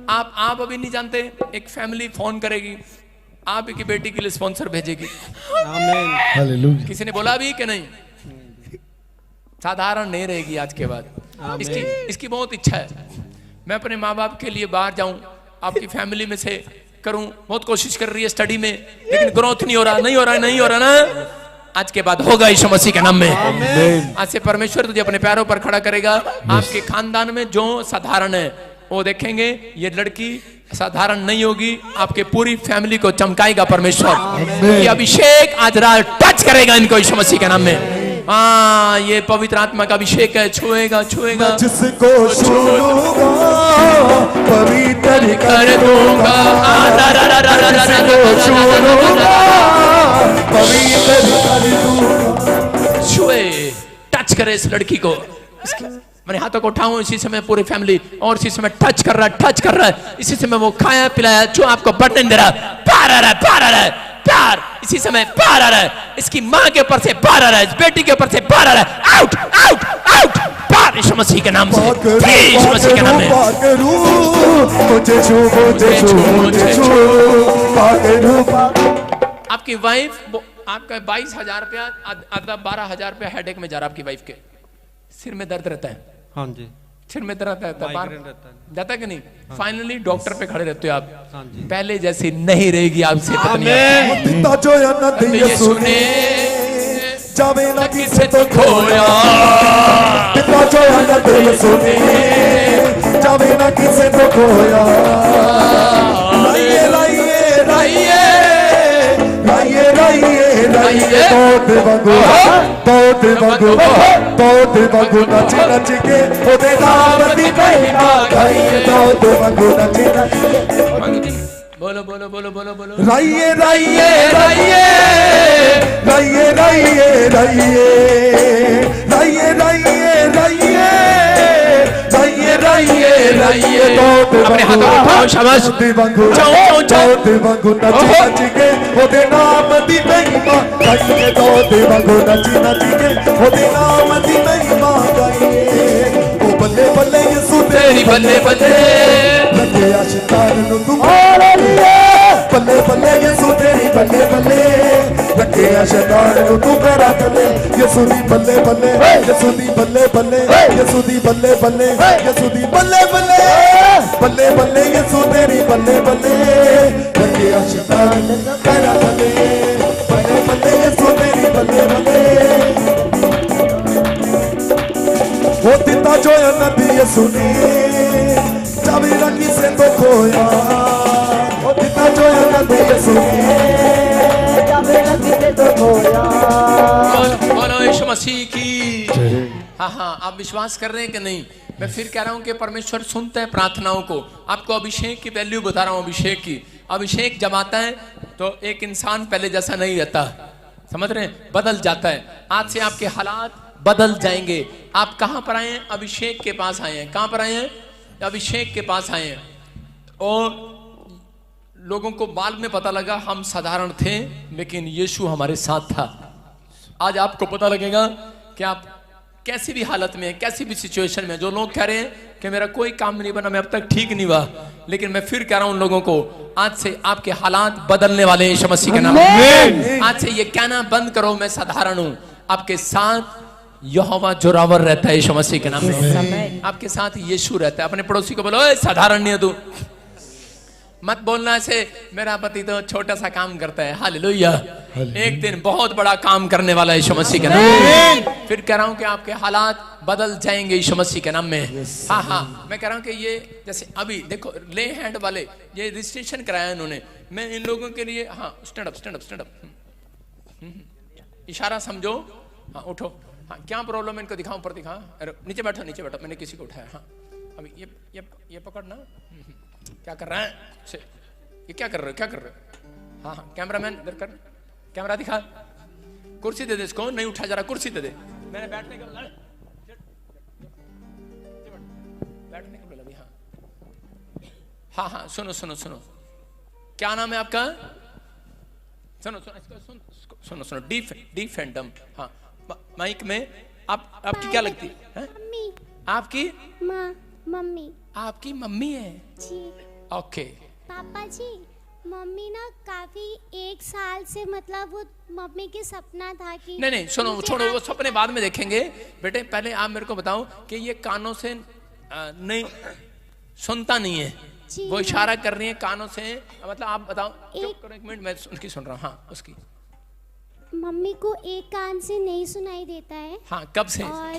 आप अभी नहीं जानते, एक फैमिली फोन करेगी, आप की बेटी के लिए स्पॉन्सर भेजेगी। आमीन। हालेलुया। किसी ने बोला भी कि नहीं? साधारण नहीं रहेगी आज के बाद। इसकी बहुत इच्छा है, मैं अपने माँ बाप के लिए बाहर जाऊं, आपकी फैमिली में से करूं। बहुत कोशिश कर रही है स्टडी में, लेकिन ग्रोथ नहीं हो रहा ना। आज के बाद होगा यीशु मसीह के नाम में। आज से परमेश्वर तुझे अपने पैरों पर खड़ा करेगा। आपके खानदान में जो साधारण है वो देखेंगे, ये लड़की साधारण नहीं होगी, आपके पूरी फैमिली को चमकाएगा परमेश्वर। ये अभिषेक आज रात टच करेगा इनको यीशु मसीह के नाम में। हाँ, ये पवित्र आत्मा का अभिषेक है। छुएगा छुएगा, जिसको छूऊंगा पवित्र कर दूंगा। छुए, टच करे इस लड़की को। मैंने हाथों को उठाऊं, इसी समय पूरी फैमिली, और इसी समय टच कर रहा है। इसी समय वो खाया पिलाया, जो आपको बटन दे रहा है, प्यार आ रहा है, प्यार इसी समय प्यार आ रहा है। इसकी माँ के ऊपर से प्यार आ रहा है, इस बेटी के ऊपर से प्यार आ रहा है। आउट आउट आउट, प्यार यीशु मसीह के नाम से, यीशु मसीह के नाम में। पाकरू मुझे छू मुझे छू मुझे छू पाकरू। आपकी वाइफ आपका 22,000 रुपया, आधा 12,000 रुपया हेडेक में जा रहा है आपकी वाइफ के। सिर में दर्द रहता है, हाँ जी, सिर में दर्द रहता है, माइग्रेन रहता है। जाता है कि नहीं? फाइनली डॉक्टर पे खड़े रहते हो आप। हाँ जी। पहले जैसी नहीं रहेगी आपसे पत्नी। दिता जो अनंत यीशु ने जावे ना किसे तो खोया। दिता जो अनंत यीशु ने जावे ना किसे तो खोया। लाइए लाइए लाइए लाइए लाइए लाइए तोते बगु तोते बगु तोते बगु नच नच के ओदे नाम दी महिमा गाइए। तोते बगु नच नच के बोलो बोलो बोलो बोलो बोलो। लाइए लाइए लाइए लाइए लाइए लाइए लाइए लाइए लाइए लाइए लाइए लाइए तोते अपने हाथों को उठाओ, शाबाश। तोते बगु तोते बगु नच नच के ओदे नाम दी महिमा गाइए। तोते बगु नच नच के ओदे नाम दी महिमा गाइए। ओ बल्ले बल्ले यीशु तेरी बल्ले बल्ले लगे आशिकान नु तुम्हारे लिए। बल्ले बल्ले यीशु तेरी बल्ले बल्ले लगे आशिकान नु तुम्हारा गले। यीशु दी बल्ले बल्ले यीशु दी बल्ले बल्ले यीशु दी बल्ले बल्ले यीशु दी बल्ले बल्ले बल्ले बल्ले यीशु तेरी बल्ले बल्ले लगे आशिकान नु तुम्हारा गले। बल्ले बल्ले यीशु तेरी बल्ले बल्ले। वो दिता जो नबी यीशु ने जावे ना किसे तो खोया। वो दिता जो नबी यीशु ने जावे ना किसे तो खोया। बोलो यीशु मसीह की। हाँ हाँ, आप विश्वास कर रहे हैं कि नहीं? मैं फिर कह रहा हूँ कि परमेश्वर सुनते हैं प्रार्थनाओं को। आपको अभिषेक की वैल्यू बता रहा हूँ। अभिषेक की, अभिषेक जब आता है तो एक इंसान पहले जैसा नहीं रहता, समझ रहे हैं? बदल जाता है। आज से आपके हालात बदल जाएंगे। आप कहां पर आए हैं? अभिषेक के पास आए हैं। कहां पर आए हैं? अभिषेक के पास आए हैं। और लोगों को बाद में पता लगा हम साधारण थे, लेकिन यीशु हमारे साथ था। आज आपको पता लगेगा कि आप कैसी भी हालत में, कैसी भी सिचुएशन में, जो लोग कह रहे हैं कि मेरा कोई काम नहीं बना, मैं अब तक ठीक नहीं हुआ, लेकिन मैं फिर कह रहा हूं उन लोगों को, आज से आपके हालात बदलने वाले हैं यीशु मसीह के नाम में। आज से ये कहना बंद करो मैं साधारण हूं। आपके साथ यहोवा जोरावर रहता है यीशु मसीह के नाम में। आपके साथ यीशु रहता है। अपने पड़ोसी को बोलो, साधारण नहीं है तू। मत बोलना ऐसे, मेरा पति तो छोटा सा काम करता है। हालेलुया, एक दिन बहुत बड़ा काम करने वाला है यीशु मसीह के नाम में। फिर कह रहा हूं कि आपके हालात बदल जाएंगे यीशु मसीह के नाम में। हाँ हाँ, मैं कह रहा हूं कि ये जैसे अभी देखो ले हैंड वाले ये रजिस्ट्रेशन कराया इन्होंने। मैं इन लोगों के लिए, हाँ stand up stand up stand up, इशारा समझो। हाँ उठो। हाँ क्या प्रॉब्लम है? इनको दिखाओ, ऊपर दिखा। अरे नीचे बैठो, नीचे बैठो। मैंने किसी को उठाया। हाँ अभी ये पकड़ना। क्या कर रहा है? ये क्या कर रहे हो? क्या कर रहे हो? हाँ हाँ, कैमरामैन इधर कर, कैमरा दिखा। कुर्सी दे दे इसको। नहीं उठा, जरा कुर्सी दे दे। मैंने बैठने का बोला, बैठने का बोला भी। हाँ हाँ हाँ, सुनो सुनो सुनो, क्या नाम है आपका? सुनो सुनो सुनो सुनो, डिफेंडम। हाँ माइक में आपकी क्या लगती है? मम्मी। आपकी मम्मी। आपकी मम्मी है जी। ओके। पापा जी, मम्मी ना काफी 1 साल से, मतलब वो मम्मी की सपना था कि नहीं सुनो, छोड़ो वो सपने बाद में देखेंगे। बेटे पहले आप मेरे को बताओ कि ये कानों से नहीं सुनता नहीं है, वो इशारा कर रही है कानों से, मतलब आप बताओ। एक मिनट, मैं उनकी सुन रहा हूँ। हाँ उसकी मम्मी को एक कान से नहीं सुनाई देता है। हाँ कब से? और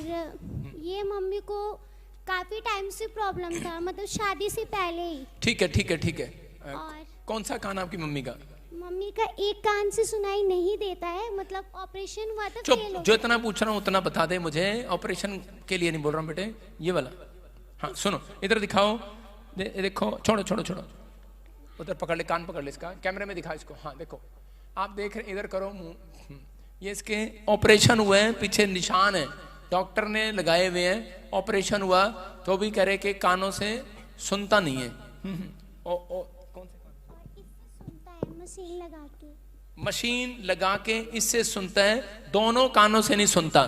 ये मम्मी को काफी टाइम से प्रॉब्लम था, मतलब शादी से पहले ही। ठीक है ठीक है ठीक है। और कौन सा कान आपकी मम्मी का? मम्मी का एक कान से सुनाई नहीं देता है, मतलब ऑपरेशन हुआ था। चुप, जो इतना पूछ रहा हूँ उतना बता दे मुझे। ऑपरेशन के लिए नहीं बोल रहा हूँ बेटे, ये वाला। हाँ सुनो, इधर दिखाओ। देखो, छोड़ो छोड़ो छोड़ो, उधर पकड़ ले, कान पकड़ ले इसका, कैमरे में दिखा इसको। हाँ देखो, आप देख रहे, इधर करो मुंह। ये इसके ऑपरेशन हुए हैं, पीछे निशान है, डॉक्टर ने लगाए हुए हैं। ऑपरेशन हुआ तो भी कह रहे कि कानों से सुनता नहीं है। कौन से सुनता है? मशीन लगा के। मशीन लगा के इससे सुनता है, दोनों कानों से नहीं सुनता।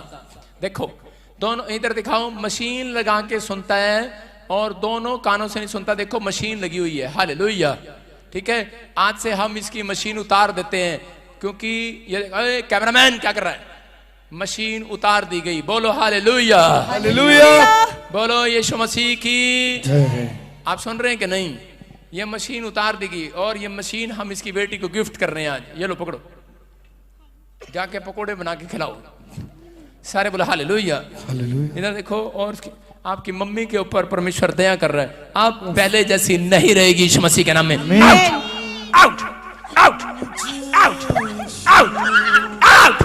देखो दोनों इधर दिखाओ, मशीन लगा के सुनता है और दोनों कानों से नहीं सुनता। देखो मशीन लगी हुई है, हालेलुया। ठीक है, आज से हम इसकी मशीन उतार देते हैं, क्योंकि ये कैमरामैन क्या कर रहा है, मशीन उतार दी गई। बोलो हालेलुया, हालेलुया, बोलो यीशु मसीह की। आप सुन रहे हैं कि नहीं? ये मशीन उतार दी गई और ये मशीन हम इसकी बेटी को गिफ्ट कर रहे हैं आज। ये लो पकड़ो, जाके पकोड़े बना के खिलाओ। सारे बोलो हालेलुया, हालेलुया। इधर देखो, और आपकी मम्मी के ऊपर परमेश्वर दया कर रहा है। आप पहले जैसी नहीं रहेगी यीशु मसीह के नाम में। Out out out out out out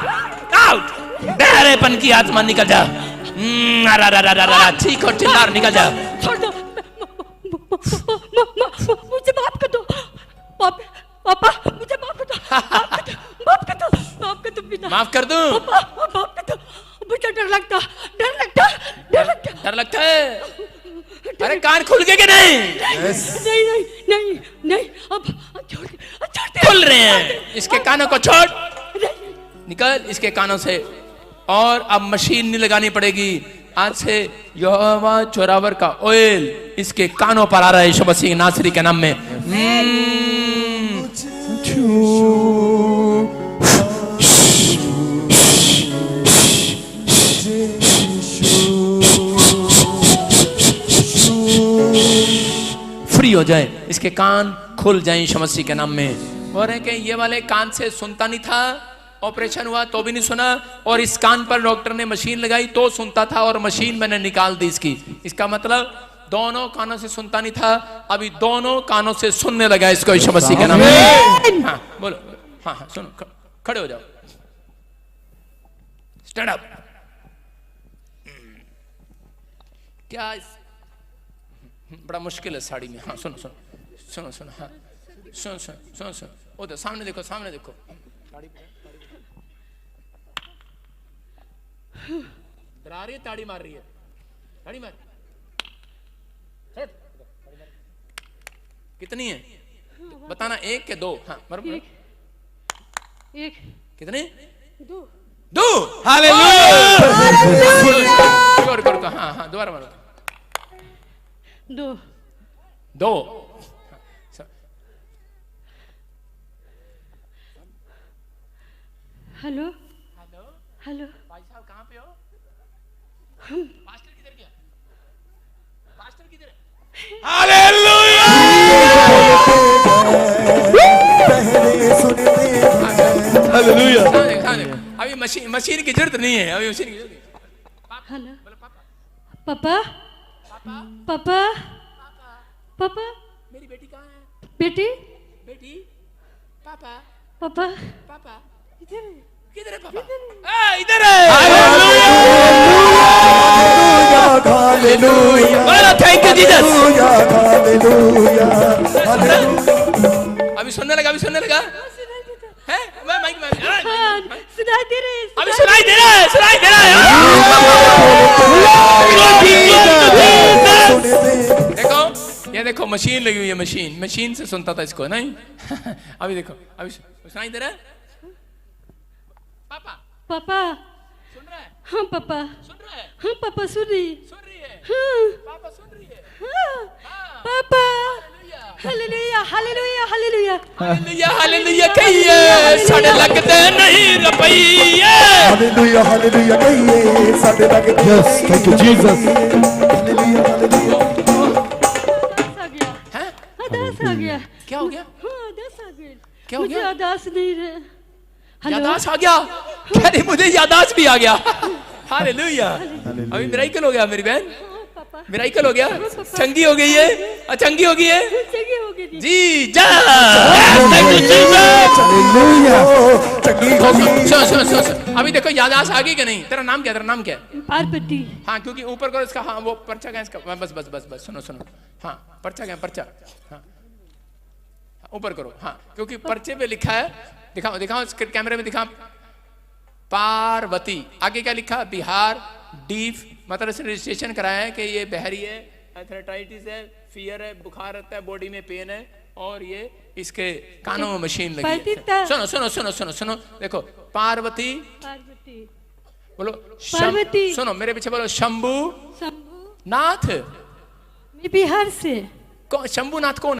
out, बहरेपन की आत्मा निकल जा। ठीक और चिल्लार निकल जा। छोड़ दो, मुझे माफ कर दो पापा, मुझे माफ कर दो, माफ कर दो पिता, माफ कर दूं? माफ कर दो, मुझे डर लगता है। अरे कान खुल गए कि नहीं? नहीं, अब छोड़ दे। खुल रहे हैं। इसके कानों को छोड़, निकल इसके कानों से। और अब मशीन नहीं लगानी पड़ेगी। आज से यहोवा चोरावर का ऑयल इसके कानों पर आ रहा है यीशु मसीह नासरी के नाम में। फ्री हो जाए, इसके कान खुल जाए यीशु मसीह के नाम में। बोल रहे कि ये वाले कान से सुनता नहीं था, ऑपरेशन हुआ तो भी नहीं सुना, और इस कान पर डॉक्टर ने मशीन लगाई तो सुनता था, और मशीन मैंने निकाल दी इसकी। इसका मतलब दोनों कानों से सुनता नहीं था, अभी दोनों कानों से सुनने लगा इसको यीशु मसीह के नाम में। हाँ बोलो, हाँ सुनो, खड़े हो जाओ, स्टैंड अप। क्या बड़ा मुश्किल है साड़ी में। हाँ सुनो सुनो सुनो सुनो, हाँ सुनो सुनो सुनो सुनो, उधर सामने देखो, सामने देखो। डरा रही है, ताड़ी मार रही है, ताड़ी मार। कितनी है बताना, एक के दो? हाँ एक कितने? दो। हालेलुया। करो, हाँ हाँ दोबारा मारो। दो। हेलो भाई साहब कहाँ पे हो? पास्टर किधर गया? पास्टर किधर है? हालेलुया। हालेलुया। अभी मशीन की जरूरत नहीं है, अभी मशीन की जरूरत नहीं। हेलो पापा, मेरी बेटी कहाँ है? बेटी पापा इधर है पापा? इधर है। Hallelujah, thank you Jesus. अभी सुनने लगा है? मैं माइक में सुनाई दे रहे, अभी सुनाई दे रहा है। देखो, ये देखो मशीन लगी हुई है, मशीन से सुनता था इसको नहीं। अभी देखो, अभी सुनाई दे रहा है? पापा सुन रहा है? हाँ पापा सुन रहा है? हाँ पापा सुन रही है? हाँ पापा सुन रही है? हाँ पापा। हालेलुया हालेलुया हालेलुया हालेलुया कहिए, साढ़े लगते नहीं रुपये। हालेलुया हालेलुया कहिए, साढ़े लगते। Yes, thank you Jesus. Hallelujah hallelujah. आदास आ गया। क्या हो गया? हाँ आदास आ गया। क्या हो गया? मुझे आदास नहीं रहे। यादाश आ गया? क्या नहीं, मुझे यादाश भी आ गया। हालेलुया। अभी मिराइकल हो गया मेरी बहन, मिराइकल हो गया, चंगी हो गई है, चंगी हो गई है जी। जा अभी देखो यादाश आ गई कि नहीं? तेरा नाम क्या? पार्वती। हाँ क्योंकि ऊपर करो इसका, हाँ वो पर्चा क्या इसका, बस सुनो, हाँ पर्चा क्या, हाँ ऊपर करो, हाँ क्योंकि पर्चे पे लिखा है, दिखाओ कैमरे में दिखा, पार्वती। आगे क्या लिखा? बिहार डीफ, मतलब इसने रजिस्ट्रेशन कराया है कि ये बहरी है, एथलेटाइटिस है, फियर है, बुखार रहता है, बॉडी में पेन है, और ये इसके कानों में मशीन लगी है। सुनो देखो, पार्वती बोलो पार्वती। सुनो मेरे पीछे बोलो शंभू शंभू। नाथ। मैं बिहार से। शंभूनाथ कौन?